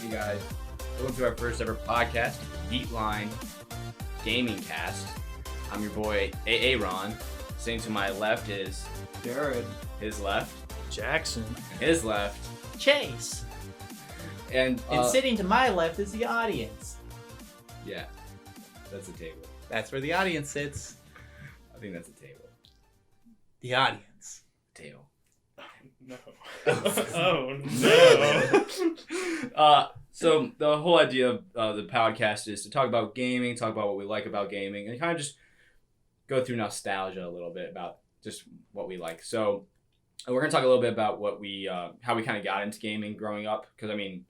watching, guys. Welcome to our first ever podcast, YeetleinGamesCast. I'm your boy, Aaron. Sitting to my left is Jared. His left, Jaxon. his left, Chase. and sitting to my left is the audience. yeah, that's a table. That's where the audience sits. I think that's a table. The audience. Table. No. Oh no. So the whole idea of the podcast is to talk about gaming, talk about what we like about gaming, and kind of just go through nostalgia a little bit about just what we like. So we're gonna talk a little bit about what we, how we kind of got into gaming growing up, because I mean,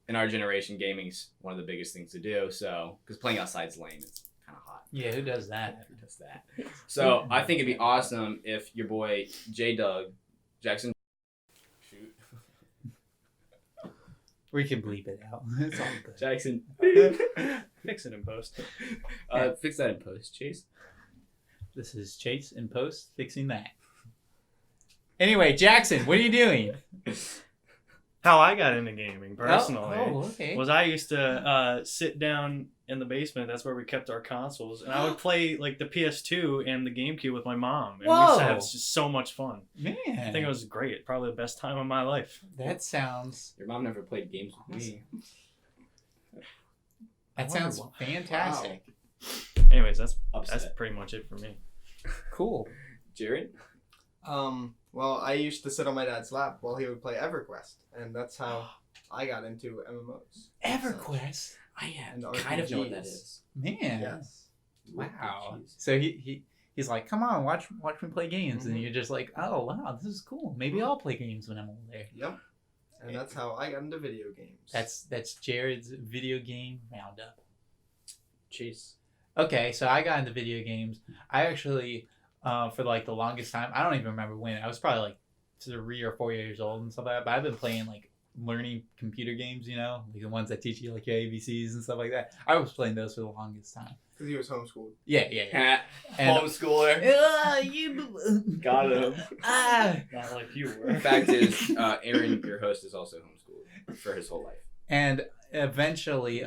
in our generation, gaming's one of the biggest things to do. So because playing outside's lame, it's kind of hot. Yeah, who does that? Who does that? So I think it'd be awesome if your boy Jaxon. Shoot. We can bleep it out. It's all good. Jaxon. Fix it in post. Fix that in post, Chase. This is Chase in post fixing that. Anyway, Jackson, what are you doing? How I got into gaming personally okay. was I used to sit down in the basement. That's where we kept our consoles, and I would play like the PS2 and the GameCube with my mom. And we used to have just so much fun. Man, I think it was great. Probably the best time of my life. that sounds. Your mom never played games with me. That sounds fantastic. Anyways, that's Upset. pretty much it for me. Cool. Jared? Well, I used to sit on my dad's lap while he would play EverQuest, and that's how I got into MMOs. EverQuest. I And kind of know what that RPGs. is. Man. Yes. Wow. So he's like, come on, watch me play games, and you're just like, oh wow, this is cool. Maybe I'll play games when I'm older. Yep. And that's how I got into video games. That's Jared's video game roundup. Chase. Okay, so I got into video games. I actually, for like the longest time, I don't even remember when. I was probably like 3 or 4 years old and stuff like that. But I've been playing like learning computer games, you know, like the ones that teach you like your ABCs and stuff like that. I was playing those for the longest time. Because he was homeschooled. Yeah. And- Homeschooler. You Got him. Not like you were. The fact is, Aaron, your host, is also homeschooled for his whole life. And eventually,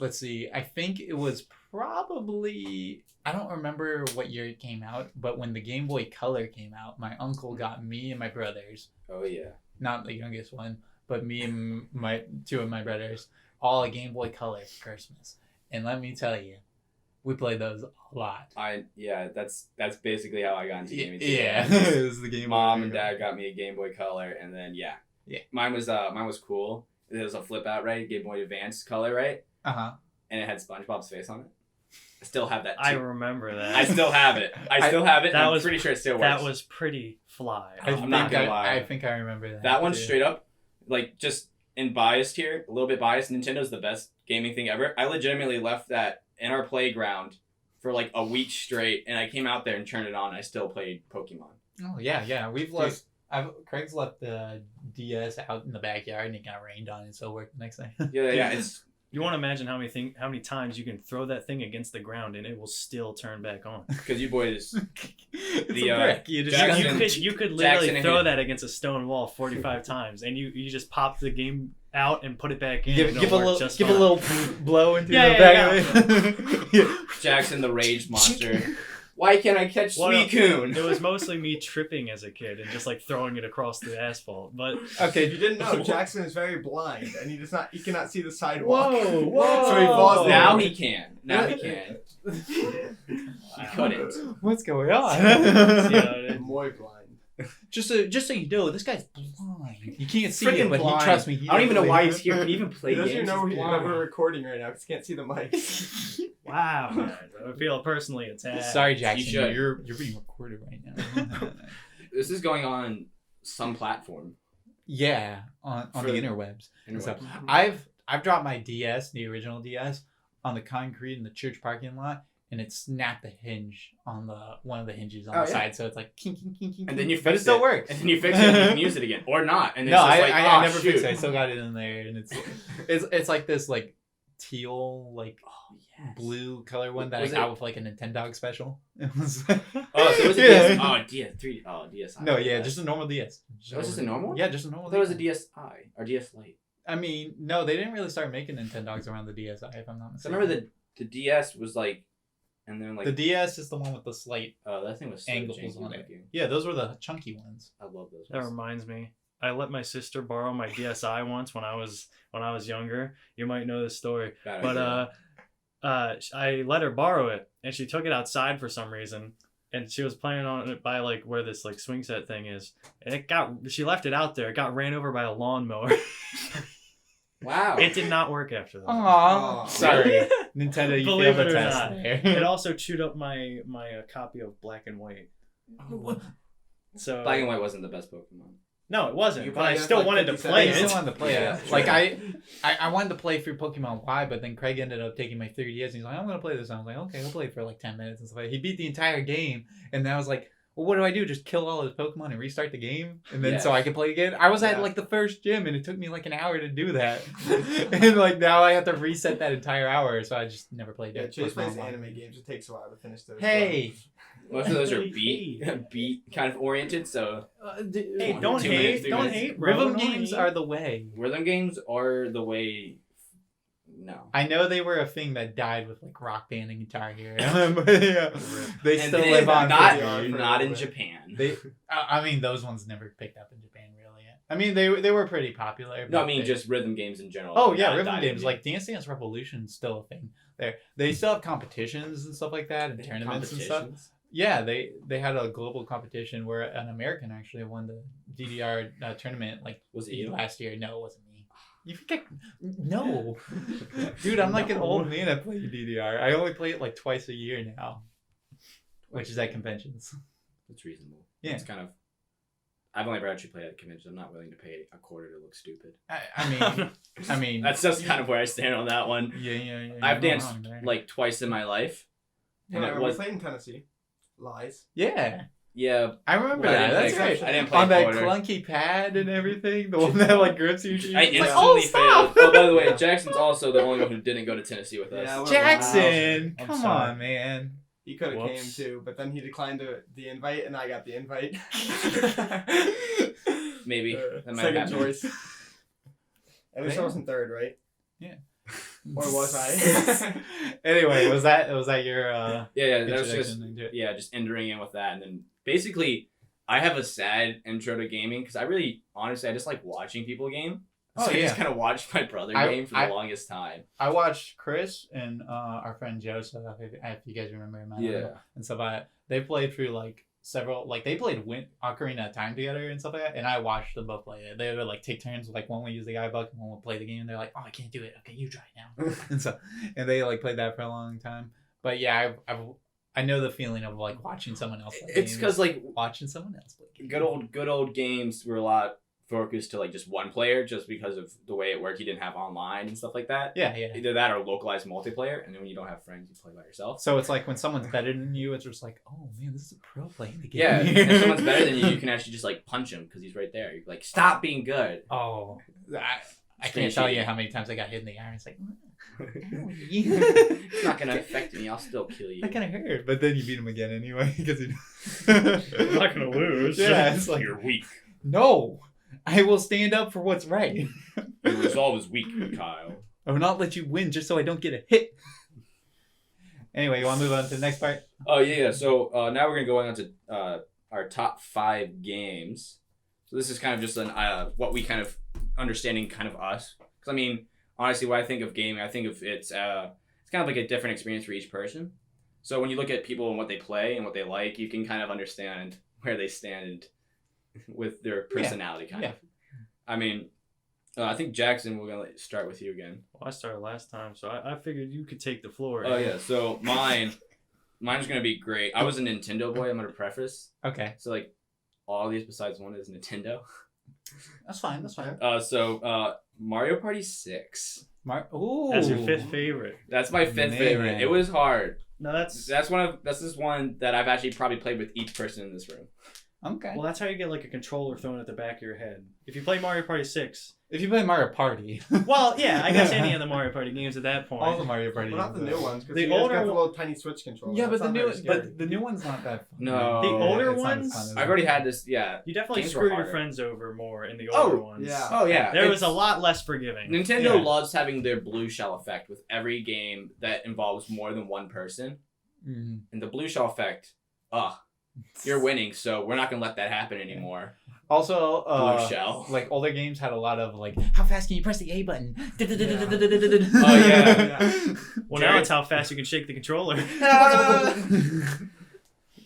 let's see, I think it was probably, I don't remember what year it came out, but when the Game Boy Color came out, my uncle got me and my brothers, Oh, yeah. not the youngest one, but me and my 2 of my brothers, all a Game Boy Color for Christmas. And let me tell you, we played those a lot. That's basically how I got into gaming too. Yeah, it was the Game Boy. Mom and Dad got me a Game Boy Color, and then Yeah. mine was cool. It was a flip out, right? Game Boy Advance color, right? Uh-huh. And it had SpongeBob's face on it. I still have that too. I remember that. I still have it. I'm was pretty sure it still works. That was pretty fly. I'm not gonna lie. I think I remember that. That one's too. straight up, like, just in biased here, a little bit biased. Nintendo's the best gaming thing ever. I legitimately left that in our playground for like a week straight, and I came out there and turned it on. And I still played Pokemon. Oh yeah. We've left. Craig's left the DS out in the backyard, and it got rained on, and so it worked the next day. Yeah. It's You want to imagine how many times you can throw that thing against the ground and it will still turn back on. because you boys. It's The, a brick. You just Jackson- You could literally Jackson throw hit- that against a stone wall 45 times, and you just pop the game out and put it back in. give and a it'll work little just give a fine. little blow into Yeah, the yeah, back of it. Jackson the Rage Monster. Why can't I catch Well, Suicune? It was mostly me tripping as a kid and just like throwing it across the asphalt. But Okay, If you didn't know, Jackson is very blind, and he cannot see the sidewalk. Whoa. So he falls Now down. he can. Now he can. He couldn't. What's going see on? how it is. Muy blind. just so you know, this guy's blind. You can't see Freaking it, but blind. trust me. I don't even know why he's here. Can he even play He doesn't games? even know He's that blind. we're recording right now because he can't see the mic. Wow, man, I feel personally attacked. Sorry, Jackson. should. You're being recorded right now. This is going on some platform. Yeah, on For- the interwebs. Interwebs. So I've dropped my DS, the original DS, on the concrete in the church parking lot, and it snapped the hinge on one of the hinges on Oh, the yeah. side, so it's like kink, kink, kink, kink, And then you kink, but it fix still it. works. And then you fix it and you can use it again. Or not. And it's No, just I like, never shoot. fixed it. I still got it in there, and it's like this like teal like blue color one that Was I got it- with like a Nintendo special. It was Oh, so it was a Yeah. DS. Oh, DS3. Oh, DSi. No, yeah, just a normal DS. That was just a normal one? Yeah, just a normal. I thought it was a DS. DSi or DS Lite. I mean, no, they didn't really start making Nintendogs around the DSi, if I'm not I mistaken. remember the DS was like, and then like the DS is the one with the slight that thing was so angles janky on it. looking. Yeah, those were the chunky ones. I love those. That ones. reminds me. I let my sister borrow my DSi once when I was younger. You might know this story, Bad but idea. I let her borrow it, and she took it outside for some reason, and she was playing on it by like where this like swing set thing is, and she left it out there. It got ran over by a lawnmower. Wow. It did not work after that. Aww. Oh. Sorry. Nintendo, you Believe failed it the or test not. there. It also chewed up my copy of Black and White. So Black and White wasn't the best Pokemon. No, it wasn't. You But I played it still like wanted to 57 play I it. still wanted to play Yeah, it. sure. Like I wanted to play through Pokemon Y, but then Craig ended up taking my 3DS and he's like, I'm gonna play this. And I was like, okay, I'll play for like 10 minutes and stuff. He beat the entire game, and then I was like, well, what do I do? Just kill all his Pokemon and restart the game, and then so Yes. I can play again. I was at Yeah. like the first gym, and it took me like an hour to do that, and like now I have to reset that entire hour, so I just never played Yeah, it. Chase plays Pokemon Y. anime games. It takes a while to finish those. Hey, Most of those are Hey. beat kind of oriented. So Hey, don't 2 hate. minutes, 3 Don't minutes. hate, bro. rhythm Don't games hate. are the way. rhythm games are the way. No. I know they were a thing that died with like Rock Band and Guitar Hero, but yeah, they And still they- live on. Not for VR for a not in little bit. Japan. They, I mean, those ones never picked up in Japan, really. I mean, they were pretty popular. No, I but mean they- just rhythm games in general. Oh yeah, Not rhythm died games in- like Dance Dance Revolution's still a thing. They still have competitions and stuff like that, and tournaments and stuff. competitions. Yeah, they had a global competition where an American actually won the DDR tournament like Was it you? last year. No, it wasn't me. You think no, dude? I'm like an No. old man at playing DDR. I only play it like twice a year now, which is at conventions. It's reasonable. Yeah. It's kind of. I've only ever actually played at conventions. I'm not willing to pay a quarter to look stupid. I mean, That's just kind of where I stand on that one. yeah. I've you're not danced wrong there. like twice in my life. And Yeah, it we was played in Tennessee. Lies. yeah. yeah. I remember I that. didn't That's play- right. I didn't play On that quarter. clunky pad and everything, the one that like grips your shoes. I It's like, instantly stop! failed. Oh, by the way, Yeah. Jackson's also the only one who didn't go to Tennessee with us. Yeah, we're- Jackson, I'm come sorry. on, man. He could have came Whoops. too, but then he declined the invite, and I got the invite. Maybe that might Second happen. choice. At least I Damn. wasn't third, right? Yeah. Or was I? Anyway, was that your Yeah, that was just introduction into it? just entering in with that, and then basically, I have a sad intro to gaming because I really, honestly, I just like watching people game. Oh, So I yeah. just kind of watched my brother I- game for the longest time. I watched Chris and our friend Joseph, if you guys remember him. I don't know, Yeah. and stuff like that. They played through like several, like they played Ocarina of Time together and stuff like that, and I watched them both play it. They would like take turns, like one would use the guy buck and one would play the game. They're like, oh, I can't do it. Okay, you try it now. and they like played that for a long time. But yeah, I know the feeling of like watching someone else play It's games, because like watching someone else play games. good old games were a lot focused to like just one player, just because of the way it worked. You didn't have online and stuff like that. Yeah. Either that or localized multiplayer, and then when you don't have friends, you play by yourself. So it's like when someone's better than you, it's just like, oh man, this is a pro playing the game. Yeah, if someone's better than you, you can actually just like punch him because he's right there. You're like, stop being good. Oh, I It's can't tell pretty you shitty. how many times I got hit in the eye. It's like, It's not gonna affect me. I'll still kill you. That kind of hurt, but then you beat him again anyway because you. I'm not gonna lose. Yeah, it's like You're weak. no, I will stand up for what's right. Your resolve is weak, Kyle. I will not let you win just so I don't get a hit. Anyway, you want to move on to the next part? Oh yeah. So now we're gonna go on to our top 5 games. So this is kind of just an what we kind of understanding kind of us. Because I mean, honestly, when I think of gaming, I think of it's kind of like a different experience for each person. So when you look at people and what they play and what they like, you can kind of understand where they stand with their personality, kind of. I mean, I think Jackson, we're gonna start with you again. Well, I started last time, so I figured you could take the floor. Oh yeah. So mine's gonna be great. I was a Nintendo boy. I'm gonna preface. Okay, So like, all these besides one is Nintendo. that's fine. That's fine. So Mario Party 6. Ooh, As your 5th favorite. That's my 5th Man. favorite. It was hard. No, that's That's this one that I've actually probably played with each person in this room. Okay. well, that's how you get like a controller thrown at the back of your head. If you play Mario Party 6, If you play Mario Party. Well, yeah, I guess any of the Mario Party games at that point. All the Mario Party Well, not the games. new ones, because The you guys older got the one- little tiny Switch controller. Yeah, but That's the not new very scary. but the new one's not that fun. No. The older It's not as ones? fun as I've already had this. Yeah. You definitely Games were screw your harder. friends over more in the Oh, older ones. yeah. Oh yeah. There was It's- a lot less forgiving. Nintendo Yeah. loves having their blue shell effect with every game that involves more than one person. Mhm. And the blue shell effect, you're winning, so we're not gonna let that happen anymore. Also, Blue shell. like older games had a lot of like, how fast can you press the A button? Oh, yeah. Well, now it's how fast you can shake the controller.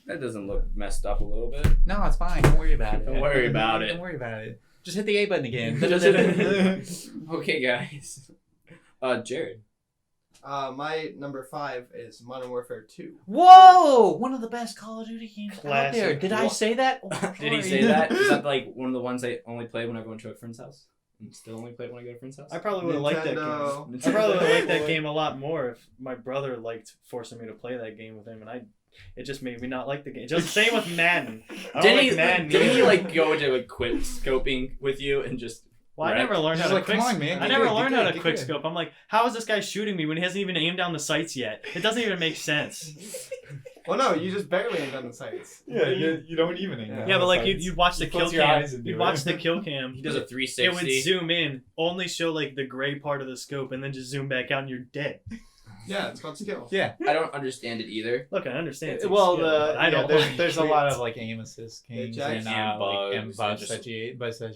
That doesn't look messed up a little bit. No, it's fine. Don't worry about it. Don't worry about it. Don't worry about it. Just hit the A button again. Okay, guys. Jared. My number 5 is Modern Warfare 2. Whoa! One of the best Call of Duty games out Classic. there. Did I What? say that? Oh, Did he sorry. say that? Is that like one of the ones I only play when I go into a friend's house? And still only play it when I go to a friend's house? I probably would have liked that game. Nintendo. I probably would have liked that Boy. game a lot more if my brother liked forcing me to play that game with him, and it just made me not like the game. Just same with Madden. I don't Didn't like Madden. he either. like go into like quick scoping with you and just Well, I Right. never learned She's how to like, quick. "Come on, man, I get never good, learned get how good, to get quick good." scope. I'm like, how is this guy shooting me when he hasn't even aimed down the sights yet? It doesn't even make sense. Well, no, you just barely aimed on the sights. Yeah, you don't even. Yeah, but like you'd watch the You kill close your cam. eyes and do You'd it. watch the kill cam. he does a It 360. would zoom in, only show like the gray part of the scope, and then just zoom back out, and you're dead. Yeah, it's called skill. Yeah. I don't understand it either. Look, I understand. It's a Well, skill, but I don't. there's a lot of like aim assist games Jack- and and bugs bugs that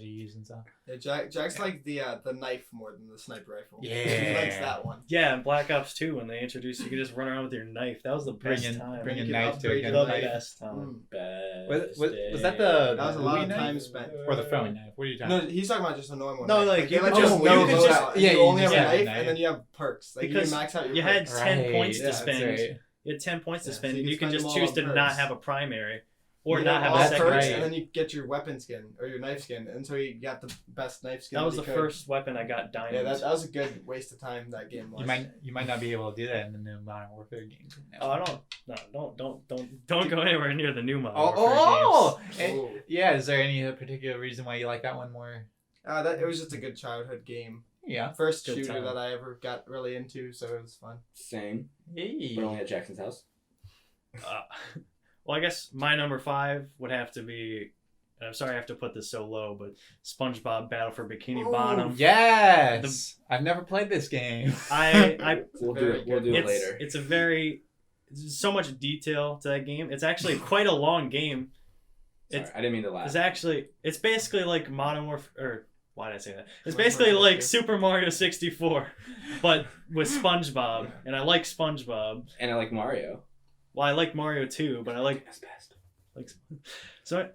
you use and stuff. Yeah, Jack's like the knife more than the sniper rifle. Yeah. He likes that one. Yeah, and Black Ops 2 when they introduced you could just run around with your knife. That was the best Bring time. a You can knife to a upgrade gun your the knife. best time. Best Was that the That was a lot Louis of knife? time spent. Or the throwing knife? What are you talking No, about? he's talking about just a normal No, knife. like, they you let could you just- no you could load just- out. yeah, you you only just have a have a knife, knife. and then you have perks. Like Because you max out your you had perks. 10 points Yeah, to that's spend. right. You had 10 points to Yeah, spend, so and you you can could spend just them all choose to on not perks. have a primary. Or You not get have all a That's secondary. perks, right. and then you get your weapon skin or your knife skin, and so you got the best knife skin. That was the you could. first weapon I got diamond. Yeah, that was a good waste of time. That game was. You might not be able to do that in the new Modern Warfare games. Oh, I don't go anywhere near the new Modern Oh, Warfare games. oh! Yeah, is there any particular reason why you like that one more? It was just a good childhood game. Yeah. First Good shooter time. that I ever got really into, so it was fun. Same, Hey. but only at Jackson's house. Well, I guess my number 5 would have to be. And I'm sorry I have to put this so low, but SpongeBob Battle for Bikini Oh, Bottom. yes! I've never played this game. I We'll do very it. We'll good. do it it's later. it's a very there's so much detail to that game. It's actually quite a long game. Sorry, It's I didn't mean to laugh. it's basically like Modern Warfare. Or why did I say that? It's Modern basically Warfare like 2. Super Mario 64, but with SpongeBob, and I like SpongeBob. And I like Mario. Well, I like Mario too, but I like That's best. so.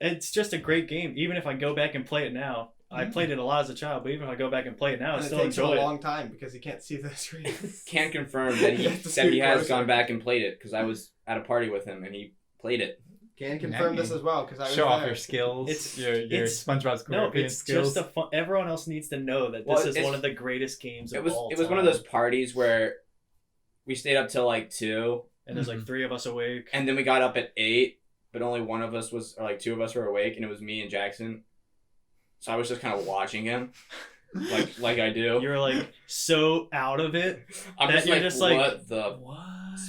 It's just a great game. Even if I go back and play it now, I played it a lot as a child. But even if I go back and play it now, I And it still takes him enjoy a it. long time because you can't see the screen. Can confirm that You have to that he scoot has closer. gone back and played it because I was at a party with him and he played it. Can confirm this Nice. as well because I was Show off there. your skills. It's- your it's- SpongeBob No, SquarePants it's skills. just a fun. Everyone else needs to know that Well, this is it's- one of the greatest games of all It was time. one of those parties where we stayed up till like 2, And there's like 3 of us awake. and then we got up at 8, but only one of us was, or like 2 of us were awake, and it was me and Jackson. So I was just kind of watching him, like I do. You're like so out of it. I'm that just you're like, just like, what the What?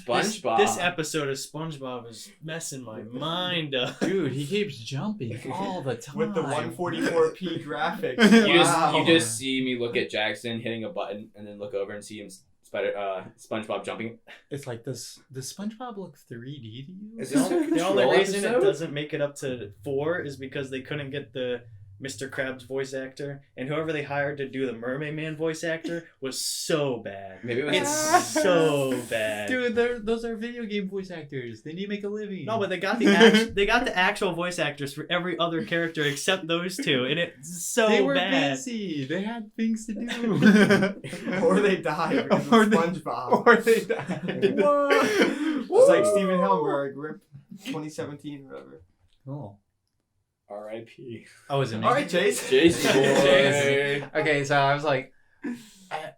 SpongeBob? This episode of SpongeBob is messing my mind up. Dude, he keeps jumping all the time. with the 144p graphics. You just see me look at Jackson hitting a button, and then look over and see him SpongeBob jumping. It's like, does SpongeBob look 3D to you? Is The this a only, the only control reason episode? it doesn't make it up to 4 is because they couldn't get the Mr. Krabs voice actor, and whoever they hired to do the Mermaid Man voice actor was so bad. Maybe it was. It's so bad. Dude, those are video game voice actors. They need to make a living. No, but they got they got the actual voice actors for every other character except those 2, and it's so they were bad. busy. They had things to do. or they died because Or of they- SpongeBob. or they died. It's like Steven Helmberg, RIP 2017 or whatever. Cool. R.I.P. Oh, is it me? All right, Chase. Jason boy. Okay, so I was like,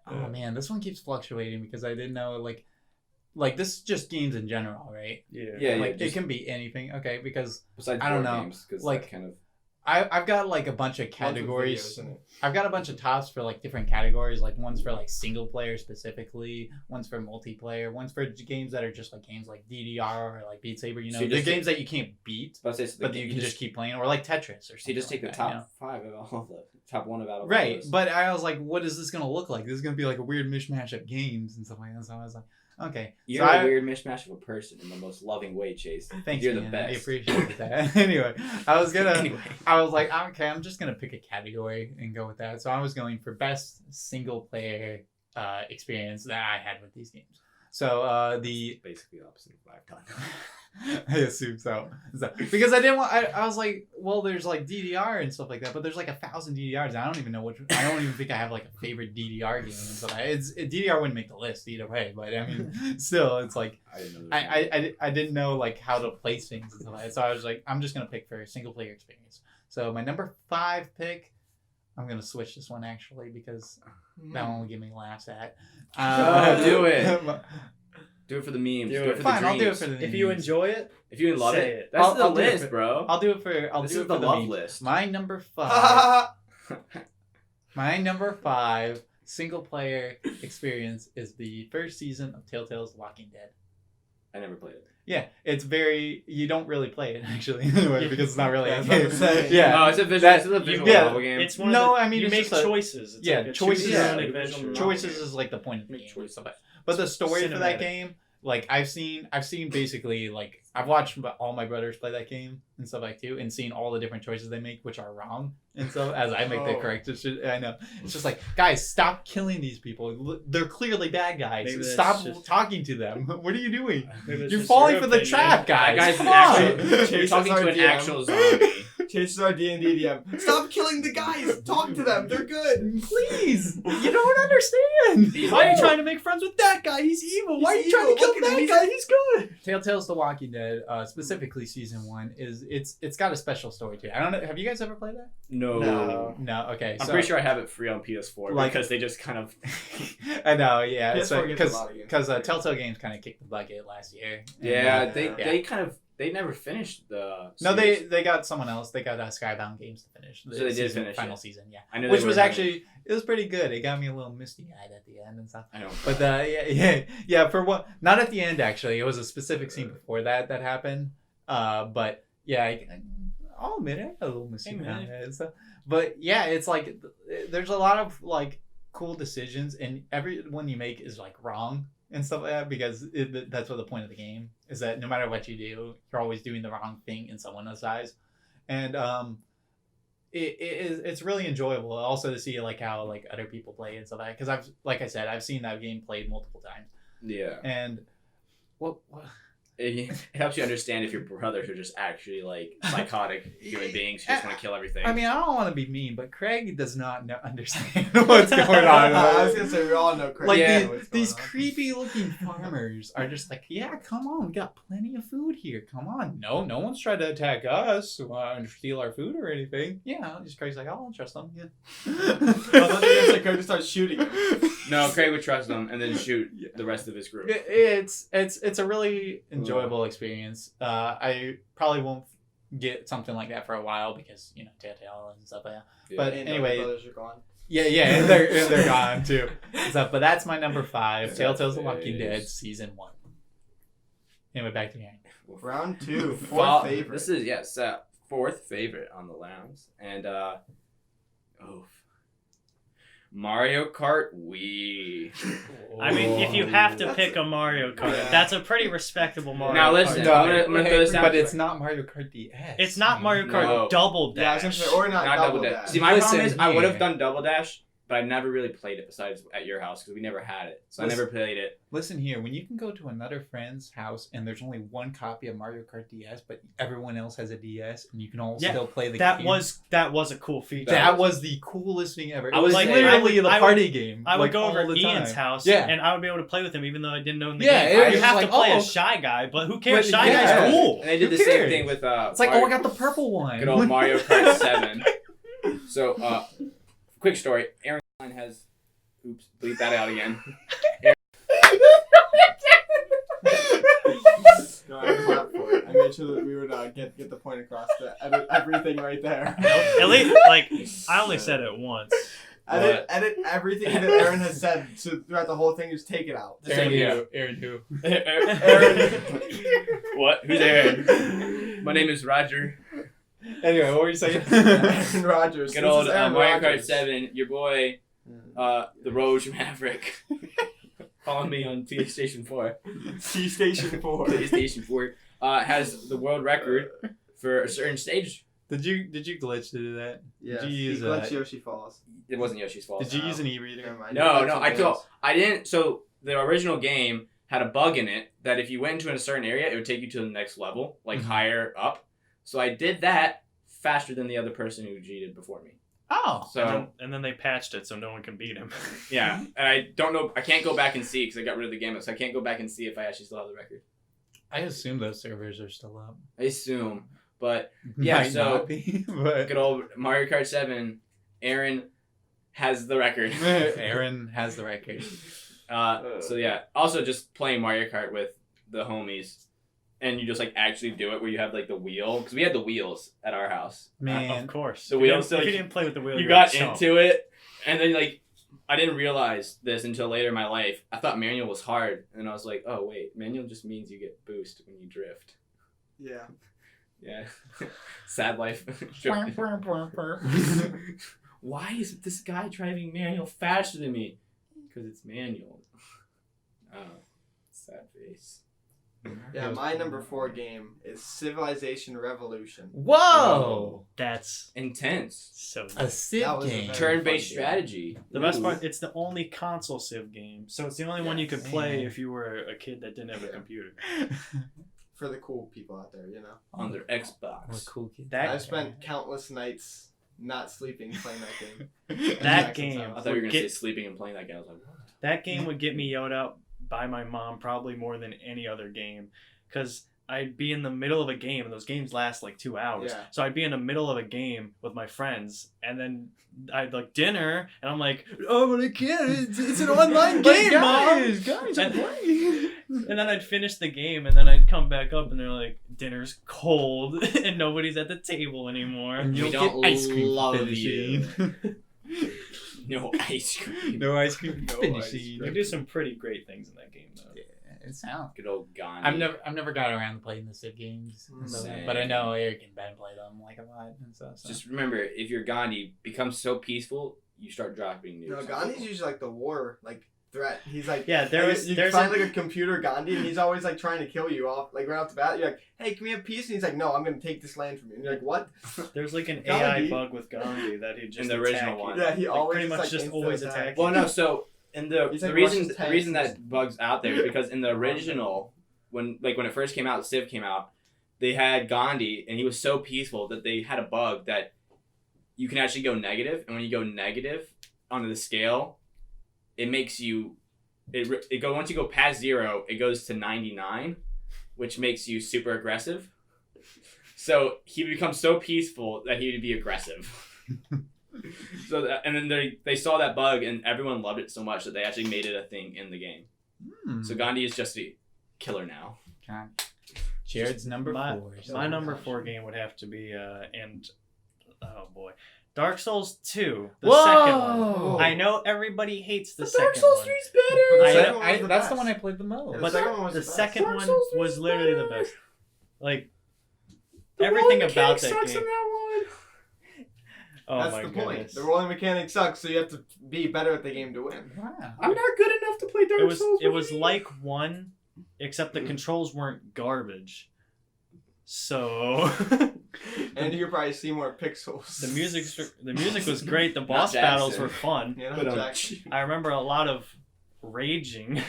oh man, this one keeps fluctuating because I didn't know like this is just games in general, right? Yeah. Yeah, Like just it can be anything. Okay, because besides I don't board know, games, because like- that kind of I've got like a bunch of categories. I've got a bunch of tops for like different categories. Like one's for like single player specifically, one's for multiplayer, one's for games that are just like games like DDR or like Beat Saber. You know, the games that you can't beat, but you can just keep playing, or like Tetris or something. So you just take the top 5 of all of the top 1 of all of right. those. But I was like, what is this gonna look like? This is gonna be like a weird mishmash of games and stuff like that. So I was like, okay. You're a weird mishmash of a person in the most loving way, Chase. Thanks, You're man. the best. I appreciate that. Anyway, I was like, okay, I'm just gonna pick a category and go with that. So I was going for best single player experience that I had with these games. So the basically the opposite of what I've done. I assume so. Because I didn't want. I was like, well, there's like DDR and stuff like that, but there's like 1,000 DDRs. I don't even know which. I don't even think I have like a favorite DDR game. So DDR wouldn't make the list either way. But I mean, still, it's like I didn't know like how to place things and stuff like that. So I was like, I'm just gonna pick for a single player experience. So my number 5 pick, I'm gonna switch this one actually because that one will give me laughs at. Do it. Do it for the memes. Do it for Fine, the dreams. I'll do it for the memes. If you enjoy it, if you love say it, that's I'll the do it list, bro. I'll do it for. I'll this do is it for the the love memes. list. My number 5. My number 5 single player experience is the first season of Telltale's Walking Dead. I never played it. Yeah, it's very. You don't really play it actually anyway because it's not really. Yeah, a I was about game. to say. Yeah, No, it's a visual yeah. novel game. it's one No, of the, I mean, you it's make just choices. It's yeah, like a choices. choose your Yeah, own like adventure visual choices novel. is like the point of the Make game. choices. But the story for that Cinematic. game, like I've seen basically like I've watched all my brothers play that game and stuff like too, and seen all the different choices they make, which are wrong, and so as I make the correct decision, I know it's just like guys, stop killing these people. They're clearly bad guys. Maybe that's Stop just- talking to them. What are you doing? Maybe it's You're just falling your for the opinion. trap, guys. That guy's Come an actual. on. Chase You're talking is to our an DM. actual zombie. Chase is our D&D DM. Stop killing the guys. Talk to them. They're good. Please, you don't understand. Why are you trying to make friends with that guy? He's evil. Why are He's you trying to evil. kill Look at him. that guy? He's good. Telltale's The Walking Dead, specifically season 1, it's got a special story to it. I don't know. Have you guys ever played that? No. No. Okay. I'm pretty sure I have it free on PS4 Like- because they just kind of. I know. Yeah. PS4 gets a lot of games. Because Telltale Games kind of kicked the bucket last year. Yeah, And, they never finished the. No, series. they got someone else. They got Skybound Games to finish. So they did finish final it. season. Yeah. I knew Which they was were having- actually it was pretty good. It got me a little misty eyed at the end and stuff. I know. But yeah. For what? Not at the end actually. It was a specific scene before that happened. But yeah, I'll admit it. I got a little misty eyed and stuff. But yeah, it's like there's a lot of like cool decisions, and every one you make is like wrong and stuff like that because that's what the point of the game is, that no matter what you do, you're always doing the wrong thing in someone else's eyes. And it's really enjoyable also to see like how like other people play and stuff like that, because I've seen that game played multiple times. Yeah. And what It helps you understand if your brothers are just actually like psychotic human beings who just want to kill everything. I mean, I don't want to be mean, but Craig does not understand what's going on. I was gonna say we all know Craig. Like knows what's these going on. creepy looking farmers are just like, yeah, come on, we got plenty of food here. Come on, no one's tried to attack us and steal our food or anything. Yeah, just Craig's like, I don't trust them. Yeah. I thought you were gonna say Craig just starts shooting him. no, Craig would trust them and then shoot the rest of his group. It's a really enjoyable experience. I probably won't get something like that for a while because Telltale and stuff like that. Yeah. But And anyway, brothers are gone. yeah, and they're gone too. So, but that's my number 5. Telltale's The Walking Dead Nice. season 1. Anyway, back to Aaron. Round 2, fourth Well, favorite. This is fourth favorite on the Lounge, and Mario Kart Wii. I mean, if you have to pick a Mario Kart, Yeah. that's a pretty respectable Mario Now Kart. listen, No, I'm gonna throw this out. but it's not Mario Kart DS. It's not Mario Kart No. Double Yeah, I was Dash. gonna say, or not double dash. dash. See, my problem Listen is I would have here. done Double Dash, but I never really played it besides at your house because we never had it, so I Listen. never played it. Listen here, when you can go to another friend's house and there's only one copy of Mario Kart DS, but everyone else has a DS, and you can all Yeah, still play the that game. was a cool feature. That was the coolest thing ever. I It was was like- literally the I would- party game. I would like, go over all to the Ian's time. house, Yeah. and I would be able to play with him, even though I didn't know in the Yeah, game. it was You have like, to play oh. as Shy Guy, but who cares? But Shy yeah. Guy's cool. And they did Who the same cares? thing with It's like, Mario, oh, I got the purple one. good old Mario Kart 7. So, quick story. Aaron has. Oops, bleep that out again. No, I clapped for it. I made made sure that we would get the point across. To edit everything right there. At least, like, I only said it once. Edit everything that Aaron has said so throughout the whole thing. Just take it out. Aaron who? Aaron. What? Who's Aaron? My name is Roger. Anyway, what were you saying? Aaron Rodgers. Good This old is Aaron Mario Kart Rodgers. 7. Your boy, the Roge Maverick. Follow me on PlayStation 4. T-Station 4. PlayStation 4 has the world record for a certain stage. Did you glitch to do that? Yeah. Did you use he glitched Yoshi Falls. It wasn't Yoshi's fault. Did you use an e-reader? Never mind. No, He glitched the games. I didn't. So the original game had a bug in it that if you went into a certain area, it would take you to the next level, like Mhm. higher up. So I did that faster than the other person who cheated before me. Oh. So And then they patched it so no one can beat him. yeah, and I don't know. I can't go back and see because I got rid of the game, so I can't go back and see if I actually still have the record. I assume those servers are still up. I assume, but yeah. Might So not be, but good old Mario Kart 7. Aaron has the record. Aaron has the record. So yeah. Also, just playing Mario Kart with the homies. And you just like actually do it where you have like the wheel because we had the wheels at our house. Man, Of course. The If you wheels, didn't- if like, you didn't play with the wheel, You you're got a chump. into it, and then like I didn't realize this until later in my life. I thought manual was hard, and I was like, oh wait, manual just means you get boost when you drift. Yeah. Yeah, sad life. Why is this guy driving manual faster than me? Because it's manual. Oh, sad face. Yeah, my number 4 game is Civilization Revolution. Whoa! That's Intense. so A good. Civ That was a game. very- Turn-based fun game. strategy. The best Ooh. part, it's the only console Civ game, so it's the only one you could play man. if you were a kid that didn't have a computer. For the cool people out there, you know. On their What Xbox. cool kid. That- I've spent countless nights not sleeping playing that game. That Jackson's game. house. I thought you were gonna say Get- sleeping and playing that game. I was like, what? That game would get me yelled out by my mom probably more than any other game, because I'd be in the middle of a game, and those games last like 2 hours. Yeah. So I'd be in the middle of a game with my friends, and then I'd like dinner, and I'm like, oh, but I can't. It's an online game, Mom. guys, And, and then I'd finish the game, and then I'd come back up, and they're like, dinner's cold, and nobody's at the table anymore. And We you'll don't get ice cream love finishing. No ice cream. No ice cream No finishing. They do some pretty great things in that game, though. Yeah, it sounds. Good old Gandhi. I've never got around to playing the Civ games, so, Same. but I know Eric and Ben play them like a lot and stuff. So. Just remember, if your Gandhi becomes so peaceful, you start dropping nukes. No, Gandhi's usually like the war threat. He's like Yeah, you there's find like a computer Gandhi and he's always like trying to kill you off like right off the bat. You're like, hey, can we have peace? And he's like, no, I'm gonna take this land from you. And you're like, what? There's like an Gandhi. AI bug with Gandhi that he just In the original attack you. one. Yeah, he Like, always pretty much like, just instant always attack. attack. Well, no. So in the He's the like reason Russian the tanks reason and that bug's out there is because in the original, when it first came out, Civ came out, they had Gandhi and he was so peaceful that they had a bug that you can actually go negative, and when you go negative onto the scale, it makes you once you go past 0, it goes to 99, which makes you super aggressive. So he becomes so peaceful that he would be aggressive. And then they saw that bug and everyone loved it so much that they actually made it a thing in the game. So Gandhi is just a killer now. God. Jared's number My- 4. My number 4 game would have to be oh boy, Dark Souls 2, the second one. I know everybody hates the second one. is But better. the I second know- one was the That's the best. one I played the most. Yeah, But second one was the the best. second Dark one Souls 3 was is literally the better. best. Like everything about that game. Oh That's my the goodness. point. The rolling mechanic sucks, so you have to be better at the game to win. Wow. I'm not good enough to play Dark Souls. It was like 1, except the controls weren't garbage. So And you could probably see more pixels. the music was great. The boss Jackson. battles were fun. You know, But, Jackson. I remember a lot of raging.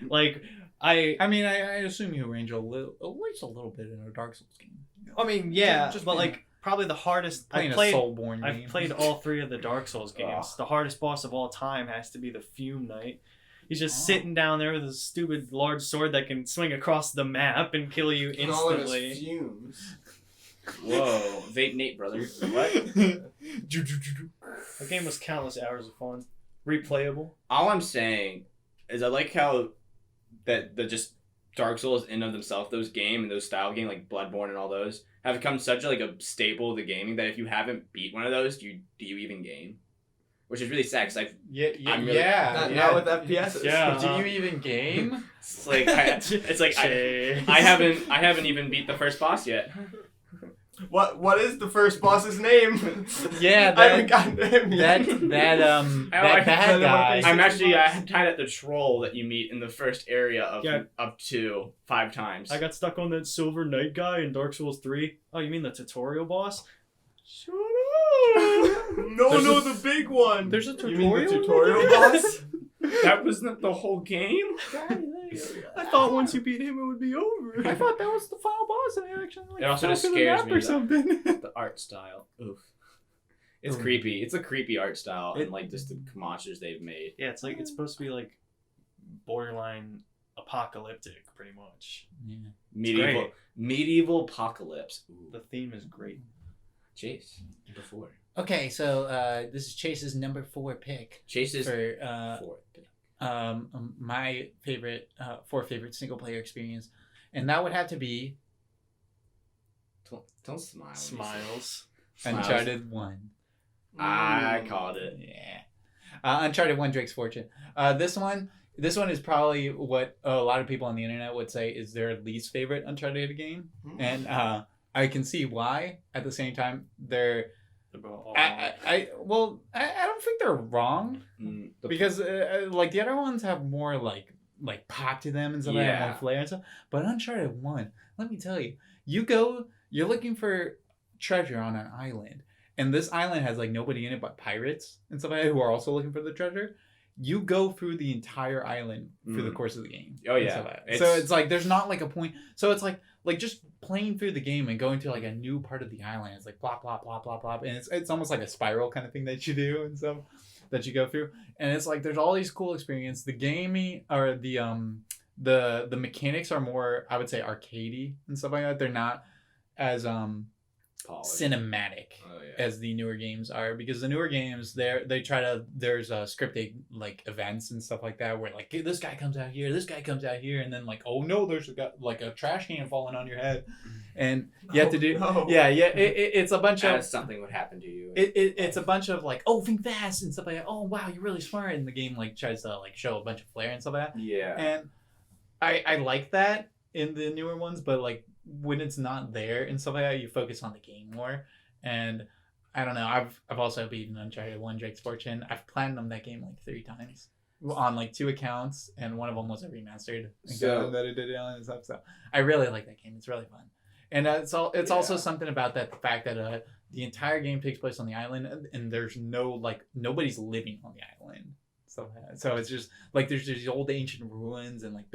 Like I mean, I assume you range at least a little bit in a Dark Souls game. yeah, Just but being- like probably the hardest Playing I've played. a Soulborne I've game. played all 3 of the Dark Souls games. Ugh. The hardest boss of all time has to be the Fume Knight. He's just Oh. sitting down there with a stupid large sword that can swing across the map and kill you And all of his instantly. fumes. Whoa, Vape Nate, brother. What? The game was countless hours of fun. Replayable. All I'm saying is I like how that just Dark Souls in of themselves, those game and those style game like Bloodborne and all those have become such a staple of the gaming that if you haven't beat one of those, do you even game? Which is really sad because Not with FPS. Yeah. Do you even game? It's like I haven't even beat the first boss yet. What is the first boss's name? Yeah, I haven't gotten to him yet. that bad guy. I'm actually tied at the troll that you meet in the first area of up to 5 times. I got stuck on that Silver Knight guy in Dark Souls 3. Oh, you mean the tutorial boss? Shut up! No, the big one. There's a You mean the tutorial? tutorial boss? That was not the whole game. I thought once you beat him, it would be over. I thought that was the final boss, and I actually It also fell just through the scares map me, or though. something. The art style. Oof. It's Ooh. creepy. It's a creepy art style and like just the monsters they've made. Yeah, it's like it's supposed to be like borderline apocalyptic, pretty much. Yeah. Medieval apocalypse. Ooh. The theme is great. Chase. Number 4. Okay, so this is Chase's number 4 pick Chase is for 4th. my favorite 4 favorite single player experience, and that would have to be Don't smile. when you say Smiles. it. Uncharted 1. I called it. Yeah. Uncharted 1 Drake's Fortune. This one is probably what a lot of people on the internet would say is their least favorite Uncharted game. And I can see why. At the same time, they're I don't think they're wrong because like the other ones have more like pop to them and stuff like that, more flair and stuff. But Uncharted 1, let me tell you, you're looking for treasure on an island. And this island has like nobody in it but pirates and stuff like that who are also looking for the treasure. You go through the entire island through the course of the game. Oh yeah. So it's like there's not like a point. So it's like just playing through the game and going to like a new part of the island. It's like plop plop plop plop plop, and it's almost like a spiral kind of thing that you do and stuff that you go through. And it's like there's all these cool experiences. The gaming or the mechanics are more, I would say, arcadey and stuff like that. They're not as cinematic as the newer games are, because the newer games there's scripted like events and stuff like that where like, hey, this guy comes out here, and then like, oh no, there's a trash can falling on your head, and you have to do it's a bunch of something would happen to you. It's a bunch of like, oh, think fast and stuff like that. Oh wow, you're really smart, and the game like tries to like show a bunch of flair and stuff like that. Yeah. And I like that in the newer ones, but like when it's not there and stuff like that, you focus on the game more. And I don't know, I've also beaten Uncharted 1 Drake's Fortune. I've platinumed that game like 3 times on like 2 accounts, and one of them was a remastered that I did it on and stuff. So I really like that game. It's really fun. And it's also something about that, the fact that the entire game takes place on the island, and there's nobody's living on the island. So it's just like there's these old ancient ruins and like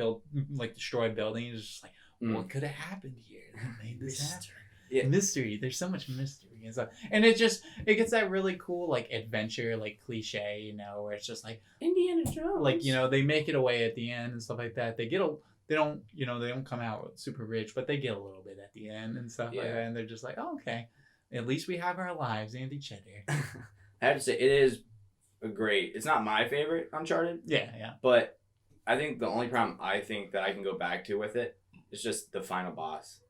destroyed buildings. It's just like, what could have happened here that made this happen? Yeah. Mystery. There's so much mystery and stuff, and it gets that really cool like adventure like cliche, you know, where it's just like Indiana Jones. Like, you know, they make it away at the end and stuff like that. They don't come out super rich, but they get a little bit at the end and stuff like that, and they're just like, oh, okay, at least we have our lives and each other. I have to say, it is it's not my favorite Uncharted. Yeah. But I think the only problem I think that I can go back to with it is just the final boss.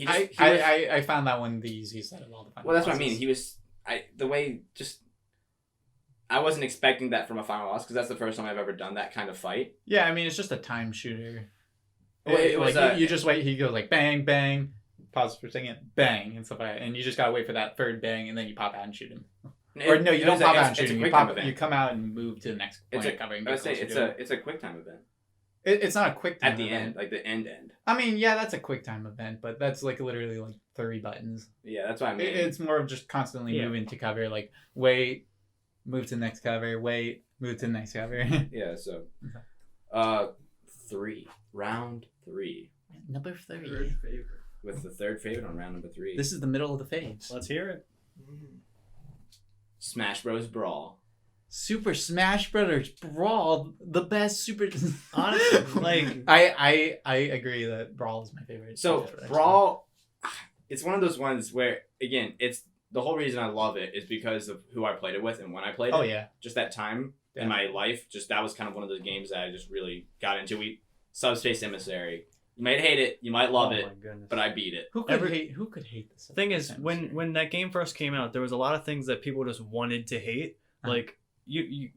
I found that one the easiest out of all the final that's bosses. what I mean. I wasn't expecting that from a final boss, because that's the first time I've ever done that kind of fight. Yeah, I mean, it's just a time shooter. You just wait. He goes like bang, bang, pause for a second, bang, and stuff like that, and you just gotta wait for that third bang, and then you pop out and shoot him. Or no, you don't pop out and shoot him. You come out and move to the next point. It's a quick time event. It's not a quick time at the event. end, like the end. I mean, yeah, that's a quick time event, but that's like literally like 30 buttons. Yeah, that's what I mean. It's more of just constantly moving to cover, like wait, move to the next cover, wait, move to the next cover. Yeah, so 3. Round 3. Number 3. Third favorite. With the third favorite on round number 3. This is the middle of the faves. Let's hear it. Smash Bros. Brawl. Super Smash Brothers Brawl, the best Super. Honestly, like I agree that Brawl is my favorite. So Brawl, it's one of those ones where, again, it's the whole reason I love it is because of who I played it with and when I played it. Oh yeah, just that time in my life. Just that was kind of one of those games that I just really got into. Subspace Emissary. You might hate it, you might love Oh it, my goodness. but I beat it. Who could hate this? The thing is, when that game first came out, there was a lot of things that people just wanted to hate. Like you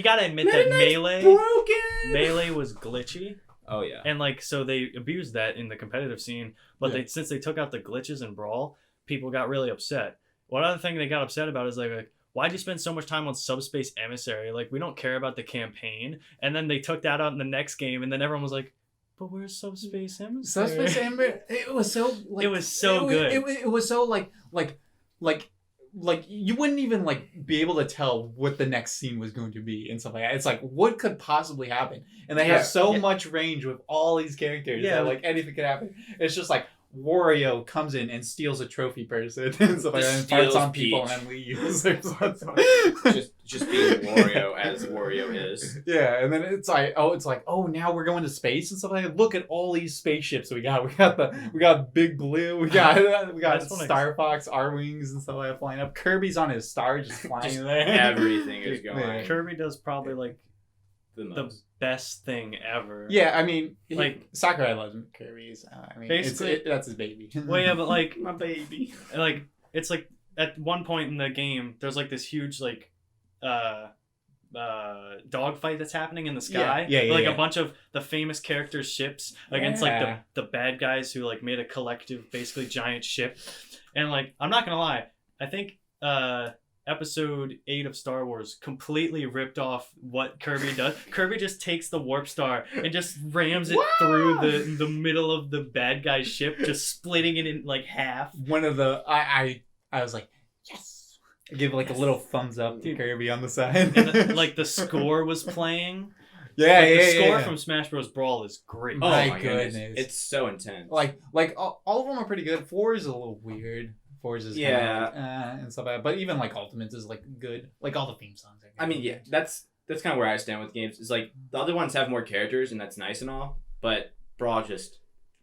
gotta admit that Melee was glitchy. Oh yeah. And like so they abused that in the competitive scene, but since they took out the glitches in Brawl, people got really upset. One other thing they got upset about is like why'd you spend so much time on Subspace Emissary? Like we don't care about the campaign. And then they took that out in the next game, and then everyone was like, but where's Subspace Emissary? Subspace Emissary. It was so. Like, it was so good. It was so like you wouldn't even like be able to tell what the next scene was going to be and stuff like that. It's like what could possibly happen, and they have so much range with all these characters that like anything could happen. It's just like Wario comes in and steals a trophy person and stuff like that, and farts on people and then leaves. just being Wario as Wario is. Yeah, and then it's like now we're going to space and stuff like that. Look at all these spaceships we got. We got Big Blue. We got Star Fox, R-Wings and stuff like that flying up. Kirby's on his star just flying there. Everything is going. Yeah. Kirby does probably like the best thing ever. Yeah, I mean, like Sakurai loves Kirby's. I mean, basically that's his baby. Well, yeah, but like my baby. Like it's like at one point in the game, there's like this huge like dog fight that's happening in the sky. Yeah, like a bunch of the famous characters' ships against like the bad guys who like made a collective, basically giant ship. And like I'm not gonna lie, I think Episode 8 of Star Wars completely ripped off what Kirby does. Kirby just takes the warp star and just rams it through the middle of the bad guy's ship, just splitting it in like half. One of the I was like, yes. I give like a little thumbs up to Kirby on the side. And like the score was playing. The score from Smash Bros. Brawl is great. Oh my goodness. It's so intense. Like all of them are pretty good. 4 is a little weird. Force is kind of like, and stuff like that. But even like Ultimates is like good. Like all the theme songs are good. I mean, yeah, that's kind of where I stand with games. It's like the other ones have more characters and that's nice and all, but Brawl just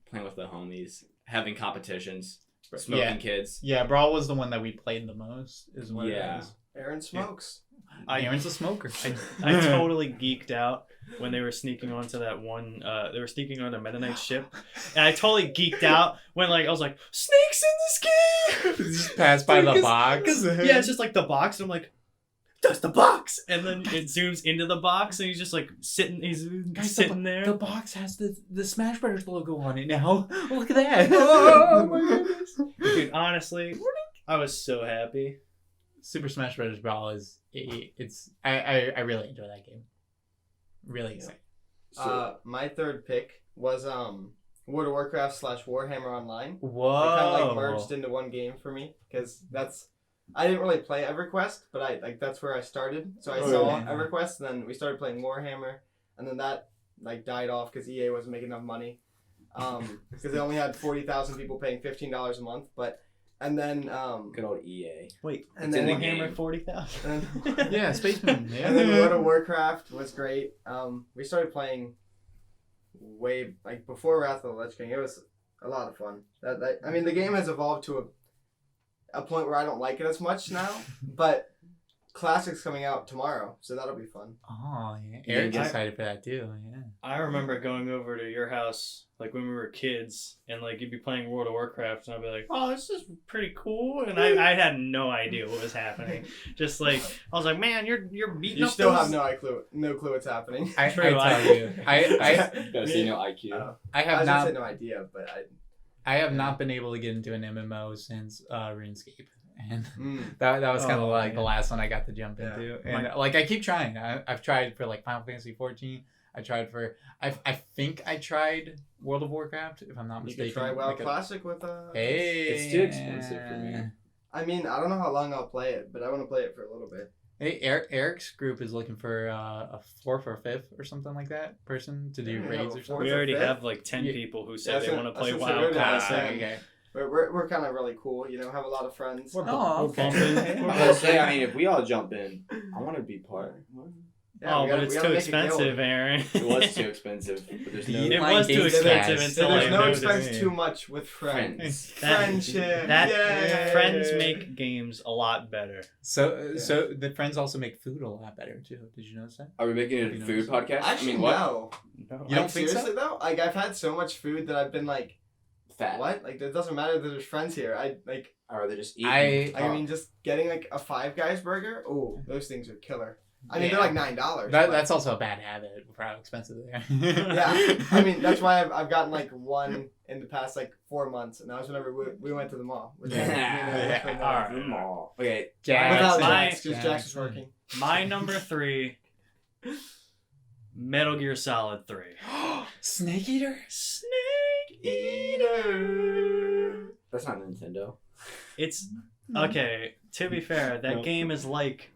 playing with the homies, having competitions, smoking kids. Yeah, Brawl was the one that we played the most. Is what it is. Aaron smokes. Aaron's a smoker. I totally geeked out when they were sneaking onto that one. They were sneaking on a Meta Knight ship, and I totally geeked out when like I was like, snakes in this game. Just pass by the box. Yeah, it's just like the box, and I'm like, that's the box, and then it zooms into the box, and he's just like sitting. He's sitting there. The box has the Smash Brothers logo on it now. Look at that. Oh my goodness, dude! Honestly, I was so happy. Super Smash Bros. Brawl is I really enjoy that game. Really excited. My third pick was World of Warcraft / Warhammer Online. Whoa! It kind of like merged into one game for me because I didn't really play EverQuest, but that's where I started. So I saw EverQuest, and then we started playing Warhammer, and then that like died off because EA wasn't making enough money, because they only had 40,000 people paying $15 a month, And then good old EA. Wait, and then Warhammer 40,000. Yeah, Spaceman. Yeah. And then World of Warcraft was great. We started playing way before Wrath of the Lich King. It was a lot of fun. I mean, the game has evolved to a point where I don't like it as much now, but Classic's coming out tomorrow, so that'll be fun. Oh yeah, Eric's excited for that too. Yeah. I remember going over to your house like when we were kids, and like you'd be playing World of Warcraft, and I'd be like, "Oh, this is pretty cool," and I had no idea what was happening. Just like I was like, "Man, you're beating You up still those... have no clue what's happening. I tell you, I gotta see no IQ. I have I not said no idea, but I have not been able to get into an MMO since RuneScape. And that was kind of like the last one I got to jump into. And like I keep trying. I've tried for like Final Fantasy 14. I tried for I think I tried World of Warcraft, if I'm not mistaken. You could try WoW Classic with Hey, it's too expensive for me. I mean, I don't know how long I'll play it, but I want to play it for a little bit. Hey, Eric's group is looking for a 4th or 5th or something like that person to do raids or something. We already have like 10 people who said they want to play WoW Classic. Okay. We're kind of really cool, have a lot of friends. We're bumping. I mean, if we all jump in, I want to be part. Oh, but it's too expensive, Aaron. It was too expensive. But there's no. Yeetlein It was too Gamescast. expensive So until I there's no noticed. expense too much with friends. Friendship. Yay. Friends make games a lot better. So the friends also make food a lot better too. Did you notice that? Are we making You a know, food so- podcast? Actually, I mean, what? no. No. You don't think so? Seriously though? Like I've had so much food that I've been like, Fat. what? Like it doesn't matter that there's friends here. Or are they just eating? I mean, just getting like a Five Guys burger. Oh, those things are killer. I mean, Yeah. they're like $9. That's also a bad habit for how expensive they are. Yeah, I mean that's why I've gotten like one in the past like 4 months, and that was whenever we went to the mall. Mall. Okay. Without My- Jax, because Jax was working. My number 3, Metal Gear Solid 3. Snake Eater? Snake Eater. That's not Nintendo. It's okay. To be fair, that No. game is like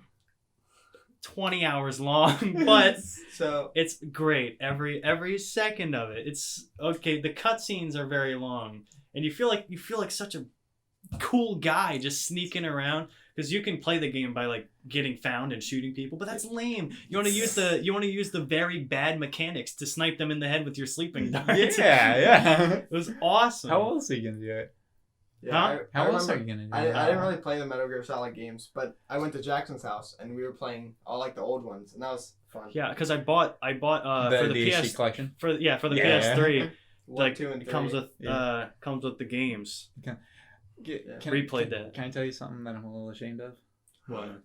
20 hours long, but So it's great. Every second of it. It's okay. The cutscenes are very long, and you feel like such a cool guy just sneaking around because you can play the game by like getting found and shooting people, but that's lame. You want to use the very bad mechanics to snipe them in the head with your sleeping darts. Yeah. It was awesome. How else are you gonna do it? yeah, Huh? How I else are remember. you gonna do I it? didn't really play the Metal Gear Solid games, but I went to Jackson's house and we were playing all like the old ones, and that was fun. Yeah, because I bought for the HD PS collection. for the Yeah. PS3. 1, Like 2, and 3. it comes with Yeah. comes with the games. Can Replayed that. Can I tell you something that I'm a little ashamed of? What?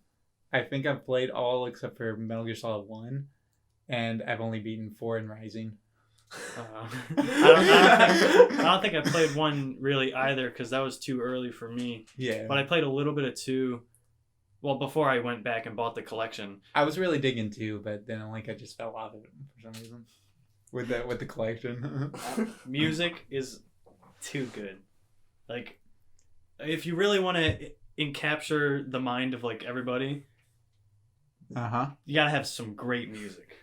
I think I've played all except for Metal Gear Solid 1, and I've only beaten 4 and Rising. I don't think I played 1 really either because that was too early for me. Yeah. But I played a little bit of 2. Well, before I went back and bought the collection. I was really digging 2, but then I just fell off of it for some reason. With the collection. Music is too good. Like, if you really want to encapture the mind of like everybody, you gotta have some great music.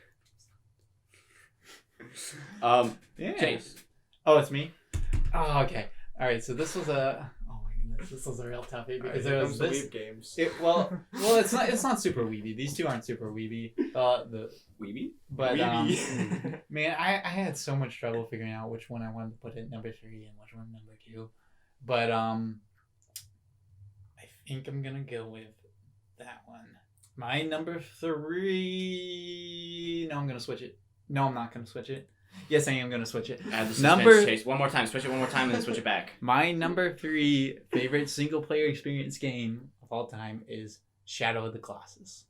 Yeah. Chase. Oh, it's me? Oh, okay. Alright, so this was a... Oh my goodness, this was a real toughie because there was this... Weeb games. Well, it's not super weeby. These two aren't super weeby. The Weeby? But Weeby. man, I had so much trouble figuring out which one I wanted to put at number 3 and which one number 2. But I think I'm gonna go with that one. My number 3. No, I'm gonna switch it. No, I'm not gonna switch it. Yes, I am gonna switch it. Add the suspense, Number- Chase. One more time. Switch it one more time and then switch it back. My number 3 favorite single player experience game of all time is Shadow of the Colossus.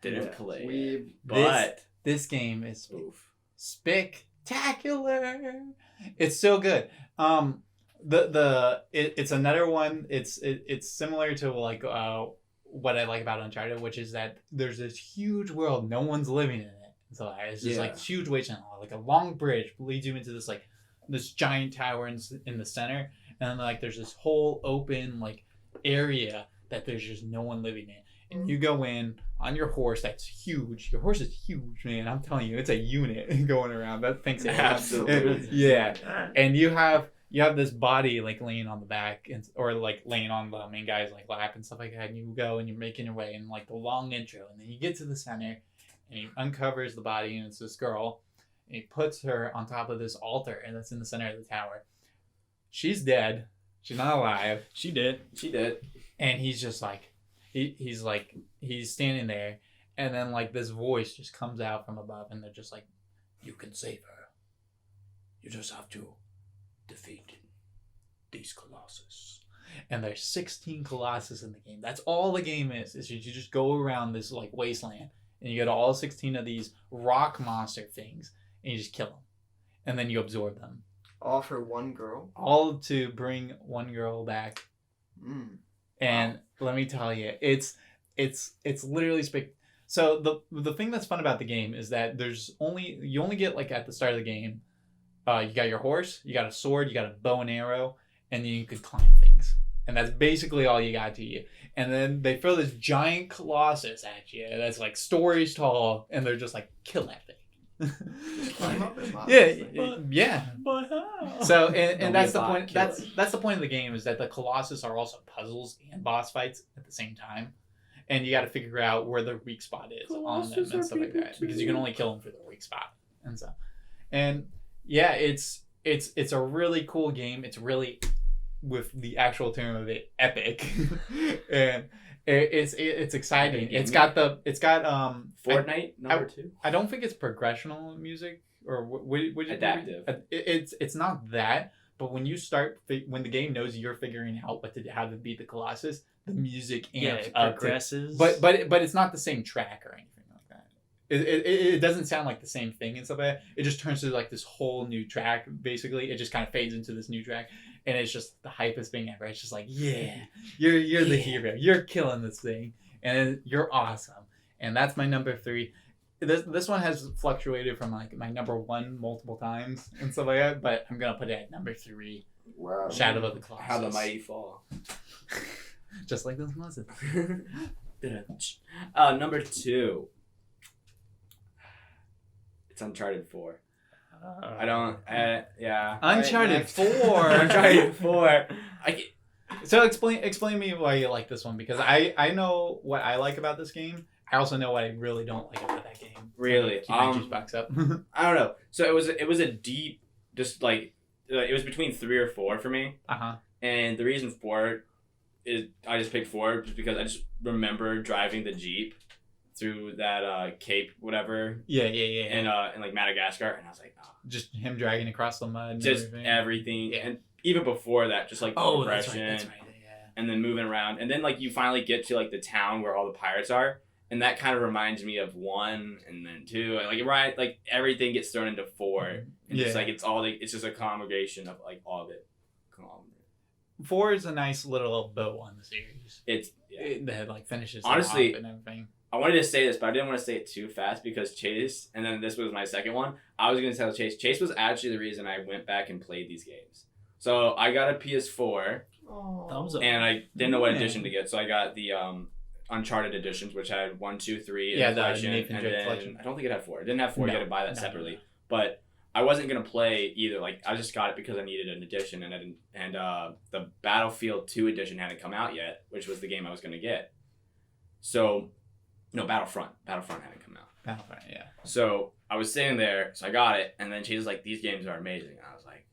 Didn't Yeah. play. Weeb. But This game is oof. spectacular. It's so good. It's another one. It's similar to like what I like about Uncharted, which is that there's this huge world, no one's living in it. So it's just like huge wasteland, like a long bridge leads you into this giant tower in the center, and then like there's this whole open like area that there's just no one living in. And you go in on your horse that's huge. Your horse is huge, man. I'm telling you, it's a unit going around. That thinks it Absolutely. yeah. And you have this body like laying on the back or like laying on the main guy's like lap and stuff like that. And you go and you're making your way in like the long intro, and then you get to the center, and he uncovers the body, and it's this girl, and he puts her on top of this altar, and that's in the center of the tower. She's dead. She's not alive. She did. And he's just like, he's standing there, and then like this voice just comes out from above, and they're just like, you can save her. You just have to defeat these colossus. And there's 16 colossus in the game. That's all the game is you just go around this like wasteland, and you get all 16 of these rock monster things, and you just kill them, and then you absorb them. All for one girl. All to bring one girl back. And let me tell you, it's literally So the thing that's fun about the game is that you only get like at the start of the game, you got your horse, you got a sword, you got a bow and arrow, and then you could climb things. And that's basically all you got to you. And then they throw this giant colossus at you that's like stories tall, and they're just like, kill that thing. Climb up it, Yeah. But how? So and that's the Don't be a point. bot, That's the point of the game, is that the colossus are also puzzles and boss fights at the same time, and you got to figure out where the weak spot is on them and stuff like that, because you can only kill them for the weak spot and stuff. And yeah, it's a really cool game. It's really, with the actual term of it, epic, and it's exciting. It's got Fortnite number 2. I don't think it's progressional music or what Adaptive. It's not that, but when you when the game knows you're figuring out how to beat the Colossus, the music amps it up progresses. but it's not the same track or anything like that. It doesn't sound like the same thing and stuff like that. It just turns to like this whole new track. Basically, it just kind of fades into this new track, and it's just the hypest thing ever. It's just like, yeah, you're the hero. You're killing this thing, and you're awesome. And that's my number 3. This one has fluctuated from like my number 1 multiple times and stuff like that, but I'm gonna put it at number 3. Wow. Shadow of the Colossus. How the mighty fall. Just like those Colossus. Number 2. It's Uncharted 4. I don't. Yeah. Uncharted 4. Uncharted 4. So explain me why you like this one, because I know what I like about this game. I also know what I really don't like about that game. Really? Keep my juice box up. I don't know. So it was a deep, just like it was between 3 or 4 for me. And the reason 4 is I just picked 4 just because I just remember driving the Jeep through that Cape whatever. Yeah. In like Madagascar, and I was like, oh. Just him dragging across the mud. And Just everything. And even before that, just like the progression. That's right. Yeah. And then moving around, and then like you finally get to like the town where all the pirates are. And that kind of reminds me of 1 and then 2. And like everything gets thrown into 4. And it's like it's just a congregation of like all of it. 4 is a nice little bow on the series. That like finishes honestly off and everything. I wanted to say this, but I didn't want to say it too fast because Chase, and then this was my second one. I was going to tell Chase. Chase was actually the reason I went back and played these games. So I got a PS4. Thumbs up. And I didn't know what edition to get, so I got the Uncharted editions, which had 1, 2, 3, the collection, Nathan and Drake then collection. I don't think it had 4. It didn't have 4. You had to buy that separately. But I wasn't gonna play either. Like I just got it because I needed an edition, and the Battlefield 2 edition hadn't come out yet, which was the game I was gonna get. So, no, Battlefront hadn't come out. Battlefront, yeah. So I was sitting there, so I got it, and then she was like, "These games are amazing." And I was like,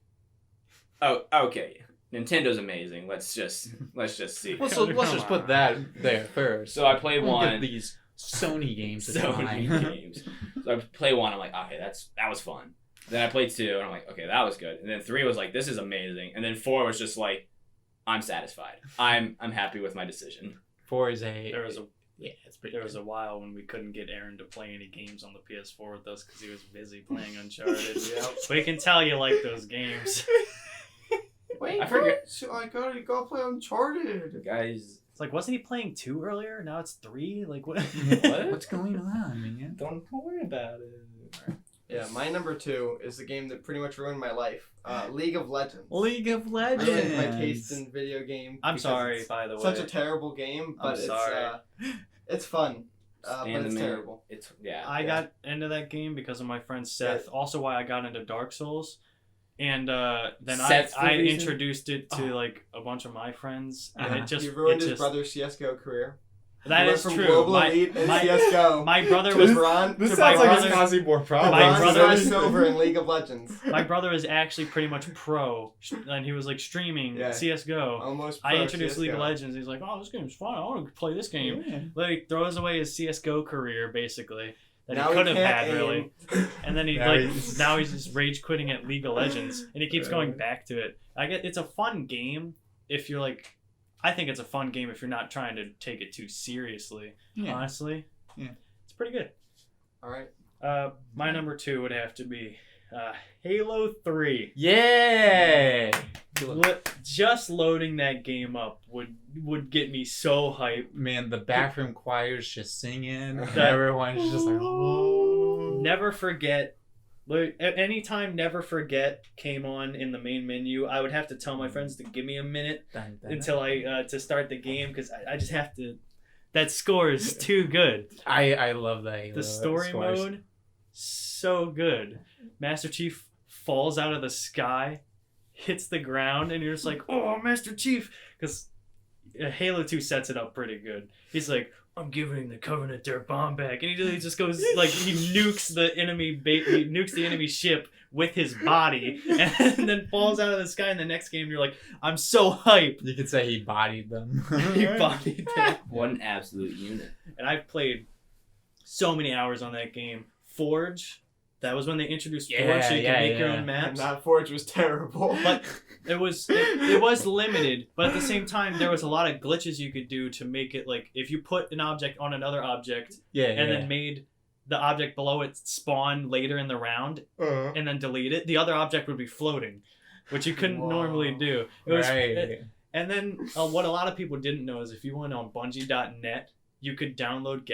"Oh, okay." Nintendo's amazing. Let's just see. Let's just put that there first. So I played one. These Sony games. Games. So I played 1. I'm like, okay, that was fun. Then I played 2, and I'm like, okay, that was good. And then 3 was like, this is amazing. And then 4 was just like, I'm satisfied. I'm happy with my decision. 4 is it's pretty. There was a while when we couldn't get Aaron to play any games on the PS4 with us because he was busy playing Uncharted. We can tell you like those games. Wait, I forget. So I gotta play Uncharted. Guys. It's like, wasn't he playing 2 earlier? Now it's 3? Like, what? What's going on, man? Don't worry about it. Yeah, my number 2 is the game that pretty much ruined my life. League of Legends. League of Legends. Ruined my taste in video game. I'm sorry, by the way. Such a terrible game, but it's fun. But it's terrible. I got into that game because of my friend Seth. Yeah. Also, why I got into Dark Souls. And then Seth's I the reason? introduced it to like a bunch of my friends, and it just He ruined his brother's CS:GO career. That he is went from true. Global Elite in CS:GO. My brother to was Bron. This to sounds my like brother- it's causing more My problems. brother- silver in League of Legends. my brother is actually pretty much pro, and he was like streaming CS:GO. Almost pro I introduced CS:GO. League of Legends. He's like, "Oh, this game's fun. I want to play this game." Yeah. Like throws away his CS:GO career basically that Now he could have can't had aim. really, and then now he's just rage quitting at League of Legends, and he keeps going back to it. It's a fun game if you're like, I think it's a fun game if you're not trying to take it too seriously. Yeah. Honestly, it's pretty good. All right. My number 2 would have to be Halo 3. Yay! Just loading that game up would get me so hyped. Man, the bathroom choir's just singing. Everyone's just like, oh. Never Forget. Anytime Never Forget came on in the main menu, I would have to tell my friends to give me a minute until to start the game because I just have to. That score is too good. I love that. The story mode, so good. Master Chief falls out of the sky, hits the ground, and you're just like, oh, Master Chief, because Halo 2 sets it up pretty good. He's like, I'm giving the Covenant their bomb back, and he just goes like he nukes the enemy ship with his body, and then falls out of the sky in the next game. You're like, I'm so hyped. You could say he bodied them. He bodied them. What an absolute unit. And I've played so many hours on that game. Forge. That was when they introduced Forge, so you can make your own And maps. that Forge was terrible. But it was limited, but at the same time there was a lot of glitches you could do to make it like if you put an object on another object and then made the object below it spawn later in the round and then delete it, the other object would be floating, which you couldn't normally do. It was and then what a lot of people didn't know is if you went on Bungie.net, you could download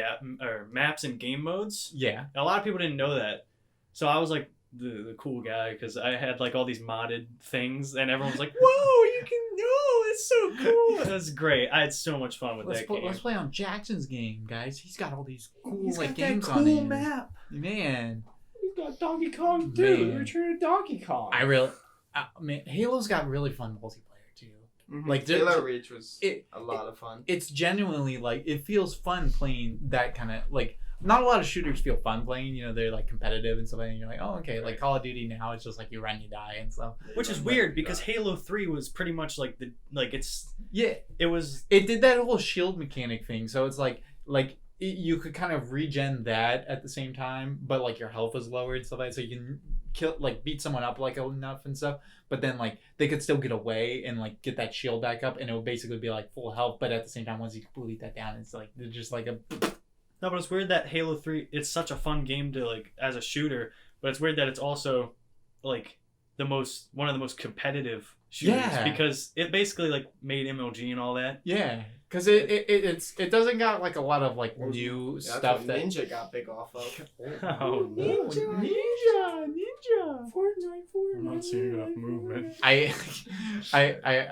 maps and game modes. Yeah. A lot of people didn't know that. So I was like the cool guy because I had like all these modded things and everyone was like, whoa, you can it's so cool. It was great. I had so much fun with that game. Let's play on Jackson's game, guys. He's got all these cool He's got games that on cool him. map. Man. He's got Donkey Kong too. Man. Return of Donkey Kong. Halo's got really fun multiplayer too. Mm-hmm. Like Halo Reach was a lot of fun. It's genuinely like it feels fun playing that kind of like. Not a lot of shooters feel fun playing, they're like competitive and stuff, and you're like, oh, okay. Like Call of Duty now, it's just like you run, you die, and stuff. Which is weird because Halo 3 was pretty much like it did that whole shield mechanic thing, so it's like you could kind of regen that at the same time, but like your health is lowered and stuff like that, so you can beat someone up like enough and stuff, but then like they could still get away and like get that shield back up, and it would basically be like full health, but at the same time, once you complete that down, it's like they're just like a. No, but it's weird that Halo 3, it's such a fun game to like as a shooter, but it's weird that it's also like one of the most competitive shooters because it basically like made MLG and all that. Yeah, because it doesn't got like a lot of like new stuff that Ninja got big off of. Oh, Ninja. I'm not seeing enough movement. I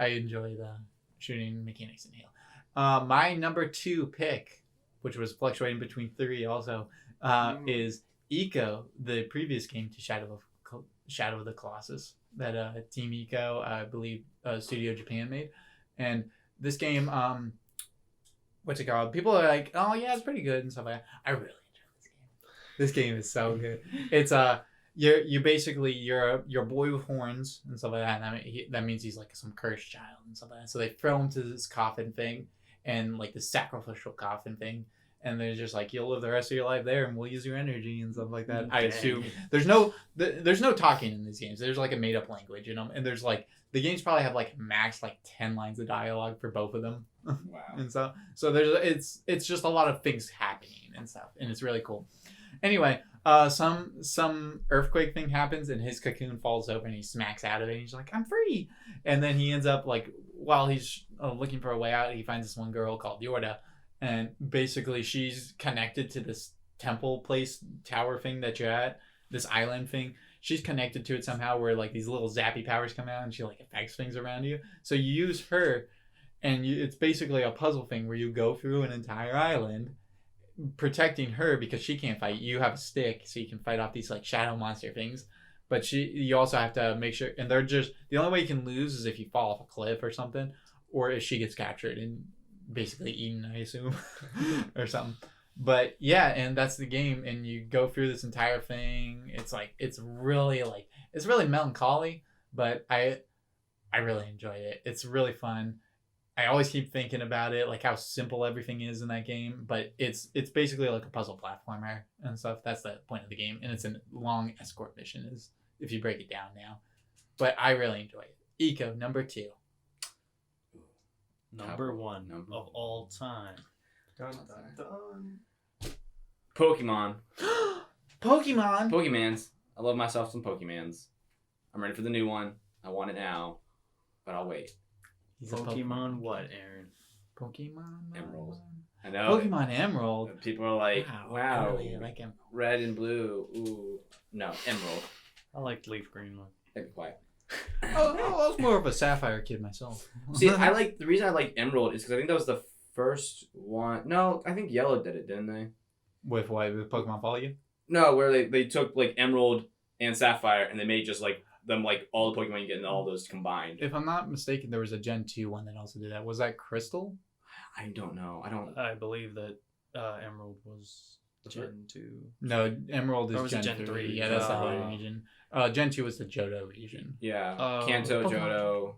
enjoy the shooting mechanics in Halo. My number 2 pick, which was fluctuating between 3 also, is Eco, the previous game to Shadow of the Colossus that Team Eco, I believe, Studio Japan made. And this game, what's it called? People are like, oh yeah, it's pretty good and stuff like that. I really enjoy this game. This game is so good. It's you're basically you're a boy with horns and stuff like that. And that means he's like some cursed child and stuff like that. So they throw him to this coffin thing. And like the sacrificial coffin thing, and they're just like, you'll live the rest of your life there, and we'll use your energy and stuff like that. I assume there's no talking in these games. There's like a made up language, and there's like the games probably have like max like 10 lines of dialogue for both of them. Wow. And so there's it's just a lot of things happening and stuff, and it's really cool. Anyway, some earthquake thing happens, and his cocoon falls over, and he smacks out of it, and he's like, I'm free. And then he ends up like, while he's looking for a way out, he finds this one girl called Yorda, and basically she's connected to this temple place tower thing that you're at, this island thing. She's connected to it somehow, where like these little zappy powers come out, and she like affects things around you. So you use her, and it's basically a puzzle thing where you go through an entire island protecting her because she can't fight. You have a stick, so you can fight off these like shadow monster things. But you also have to make sure, and they're just, the only way you can lose is if you fall off a cliff or something, or if she gets captured and basically eaten, I assume, or something. But yeah, and that's the game, and you go through this entire thing. It's really melancholy, but I really enjoyed it. It's really fun. I always keep thinking about it, like how simple everything is in that game, but it's basically like a puzzle platformer and stuff. That's the point of the game, and it's a long escort mission, is if you break it down now. But I really enjoy it. Eco, number 2. Number 1 of all time. Dun, dun, dun. Pokemon. Pokemans. I love myself some Pokemans. I'm ready for the new one. I want it now, but I'll wait. He's a Pokemon what, Aaron? Pokemon Emerald. I know. Pokemon Emerald. People are like, wow, really, I like Emerald. Red and blue. Ooh, no, Emerald. I like leaf green one. Hey, be quiet. I was more of a Sapphire kid myself. See, the reason I like Emerald is because I think that was the first one. No, I think Yellow did it, didn't they? With what? With Pokemon Follow You? No, where they took like Emerald and Sapphire and they made just like them like all the Pokemon you get and all those combined. If I'm not mistaken, there was a Gen 2 one that also did that. Was that Crystal? I don't know. I believe that Emerald was Gen 2. No, Emerald Or is was it Gen Gen 3. 3? Yeah, that's the Oh. higher region. Gen 2 was the Johto region. Yeah. Oh. Kanto, Pokemon.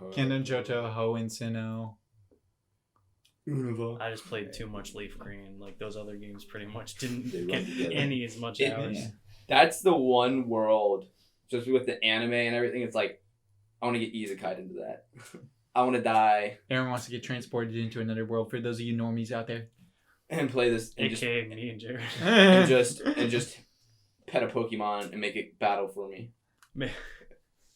Johto. Kanto, Johto, Hoenn, Sinnoh. I just played too much Leaf Green. Like those other games pretty much They didn't run get together. any as much It- hours. Yeah. That's the one world, just with the anime and everything. It's like, I want to get isekai into that. I want to die Aaron wants to get transported into another world. For those of you normies out there. and play this and AKA me and Jared. just pet a Pokemon and make it battle for me. Man.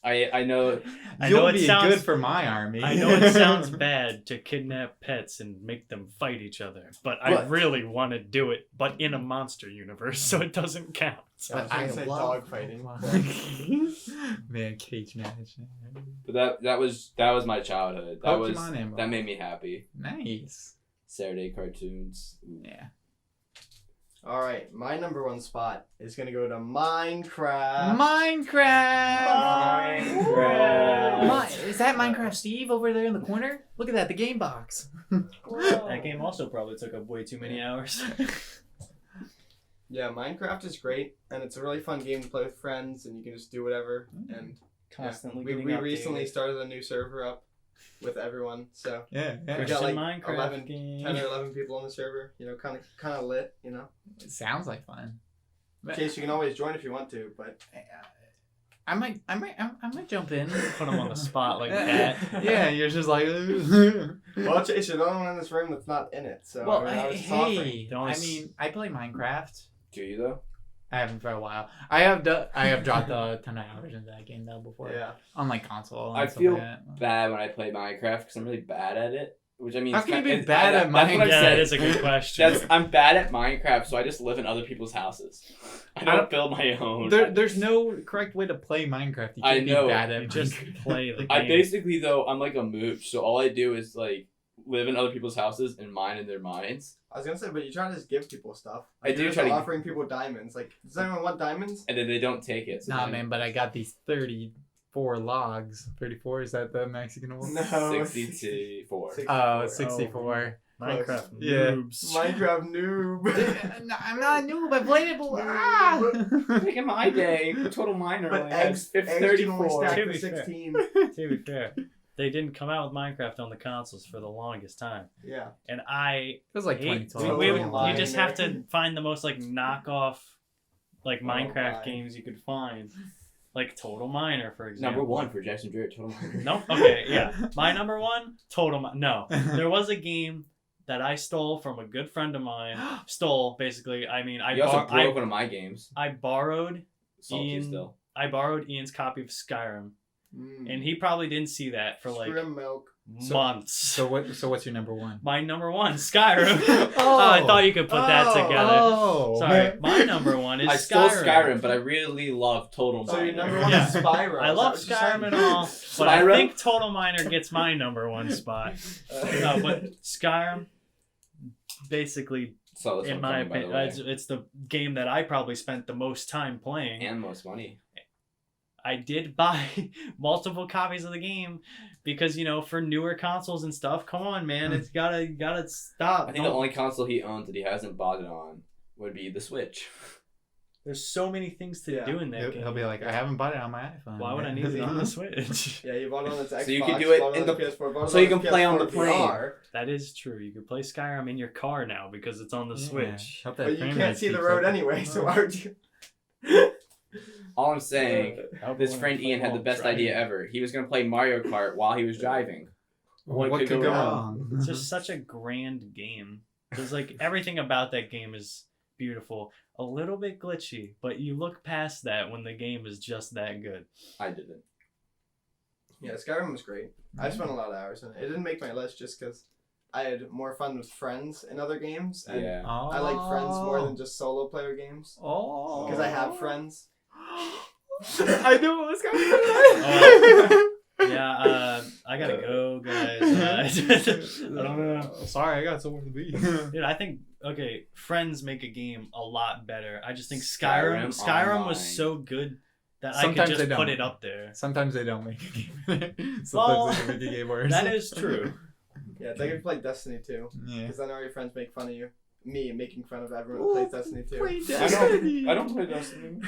I know. I You'll know it be sounds good for my army. I know it sounds bad to kidnap pets and make them fight each other, but I But- really want to do it, but in a monster universe, so it doesn't count. I was gonna say dog fighting. Man, cage match. But that was my childhood. That was Pokemon Emerald. that made me happy. Nice. Saturday cartoons. Ooh. Yeah. All right, my number one spot is gonna go to Minecraft. Minecraft. Minecraft. Is that Minecraft Steve over there in the corner? Look at that, the game box. That game also probably took up way too many hours. Yeah, Minecraft is great, and it's a really fun game to play with friends, and you can just do whatever. And Constantly we getting recently updated. started a new server up with everyone, so Yeah, we yeah. got like Minecraft 11, game. 10 or 11 people on the server. You know, kind of lit. You know, It sounds like fun. in case you can always join if you want to, but I might jump in. Put him on the spot like that. Yeah, you're just like. well, Chase, you're the only one in this room that's not in it. So Well, I mean, I was just offering. hey, Don't I s- mean, I play Minecraft. Do you though? I haven't for a while. I have dropped a ton of hours into that game though before. Yeah. On like console. And I stuff feel like that. bad when I play Minecraft because I'm really bad at it. Which I mean, How it's can you kind- be it's- bad at that's what I'm Minecraft? Yeah, saying. that is a good question. I'm bad at Minecraft, so I just live in other people's houses. I don't build my own. There's no correct way to play Minecraft. You I can't be know. bad at You it. just play the game. I basically though I'm like a mooch, so all I do is like live in other people's houses and mine in their mines, I was gonna say, but you try to just give people stuff. I Like, do you're try just to- offering people diamonds. Like, does anyone want diamonds? and then they don't take it. So Nah, then man, but I got these 34 logs. 34, is that the Mexican one? No. 64. 64. Minecraft Yeah. noobs. Minecraft noob. No, I'm not a noob. I played it before. Ah! Back in my day, Total Miner But only eggs had can only 34. stack To to be fair. 16. To be fair, they didn't come out with Minecraft on the consoles for the longest time, Yeah. and I It was like hate. 2012. We, Total you just Miner. have to find the most like knockoff, like Minecraft my. games you could find, like Total Miner, for example. Number one for Jackson Jarrett, Total Miner. Nope. Okay, yeah. My number one, No. There was a game that I stole from a good friend of mine. Stole, basically. I mean, You also broke one of my games. I borrowed Salty Ian- still. Ian's copy of Skyrim, Mm. and he probably didn't see that for like Scrim milk. months. So what's your number one? My number one, Skyrim. Oh. I thought you could put that together. Oh. Sorry, my number one is I stole Skyrim. Skyrim, but I really love Total Miner. So your number one Yeah. is Spyro. I love Is that Skyrim what and you're all, but I Spyro? think Total Miner gets my number one spot. saying? No, but Skyrim, basically, So in my opinion, it's the game that I probably spent the most time playing. and most money. I did buy multiple copies of the game because, you know, for newer consoles and stuff. Come on, man, it's gotta stop. I think the only console he owns that he hasn't bought it on would be the Switch. There's so many things to Yeah. do in that game. He'll be like, I haven't bought it on my iPhone. Why would I need it on the Switch? Yeah, you bought it on its Xbox. So you can do it bought in on the- PS4, bought it so you on can play on the PS4 plane. VR, That is true. You can play Skyrim in your car now because it's on the Yeah. Switch. Hope that but you frame can't rate see the keeps road up. anyway. So why would you? All I'm saying, I this wanna friend play Ian had the while best driving. idea ever. He was gonna play Mario Kart while he was driving. What could go wrong? It's just such a grand game. There's like everything about that game is beautiful. A little bit glitchy, but you look past that when the game is just that good. I didn't. Yeah, Skyrim was great. I spent a lot of hours in it. It didn't make my list just because I had more fun with friends in other games, and Yeah. I like friends more than just solo player games Oh. because I have friends. I knew it was coming. Yeah, I gotta go, guys. I don't know. Sorry, I got somewhere to be. Dude, I think friends make a game a lot a I just think Skyrim Skyrim was Online. so good that Sometimes I could they just put don't. it up there. Sometimes they don't make a game better. Sometimes Well, they make a game worse. That is true. Yeah, it's like if you play Destiny too, Yeah. because then all your friends make fun of you me making fun of everyone who plays Destiny 2. I don't play Destiny.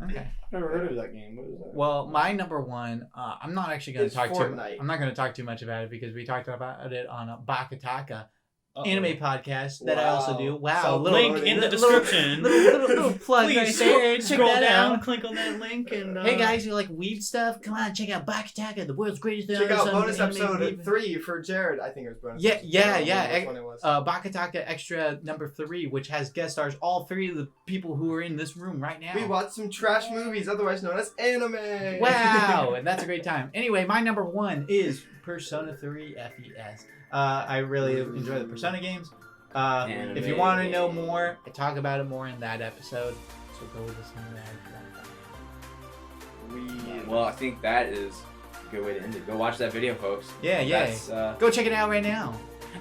Okay. I've never heard of that game. What is that? Well, my number one, I'm not actually going to It's talk Fortnite. I'm not going to talk too much about it because we talked about it on a Bakataka anime podcast that I also do. Wow, So Link in the little- description. little plug right Please there. Check scroll that down, out. click on that link, and Hey guys, you like weeb stuff? Come on, check out Bakataka, the world's greatest. Check out bonus anime episode weeb. 3 for Jared. I think it was bonus. Yeah, episode. yeah, I don't yeah. remember which one it was. Bakataka Extra number 3, which has guest stars all 3 of the people who are in this room right now. We watched some trash movies, otherwise known as anime. Wow, and that's a great time. Anyway, my number 1 is Persona 3 FES. I really enjoy the Persona games. If you want to know more, I talk about it more in that episode. So go listen to that if you want to find out. Well, I think that is a good way to end it. Go watch that video, folks. Yeah, yeah. That's, Go check it out right now.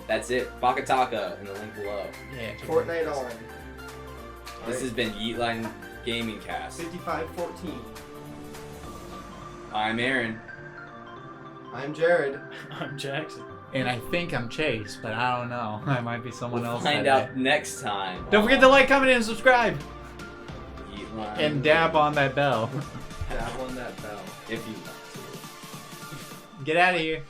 that's it. Bakataka in the link below. Yeah. check it Fortnite out. on. This has been Yeetlein Gaming Cast. 55-14. I'm Aaron. I'm Jared. I'm Jackson. And I think I'm Chase, but I don't know. I might be someone We'll else. find that out day. next time. Don't forget to like, comment, and subscribe. Yeetlein. And dab on that bell. Dab on that bell. If you want to. Get out of here.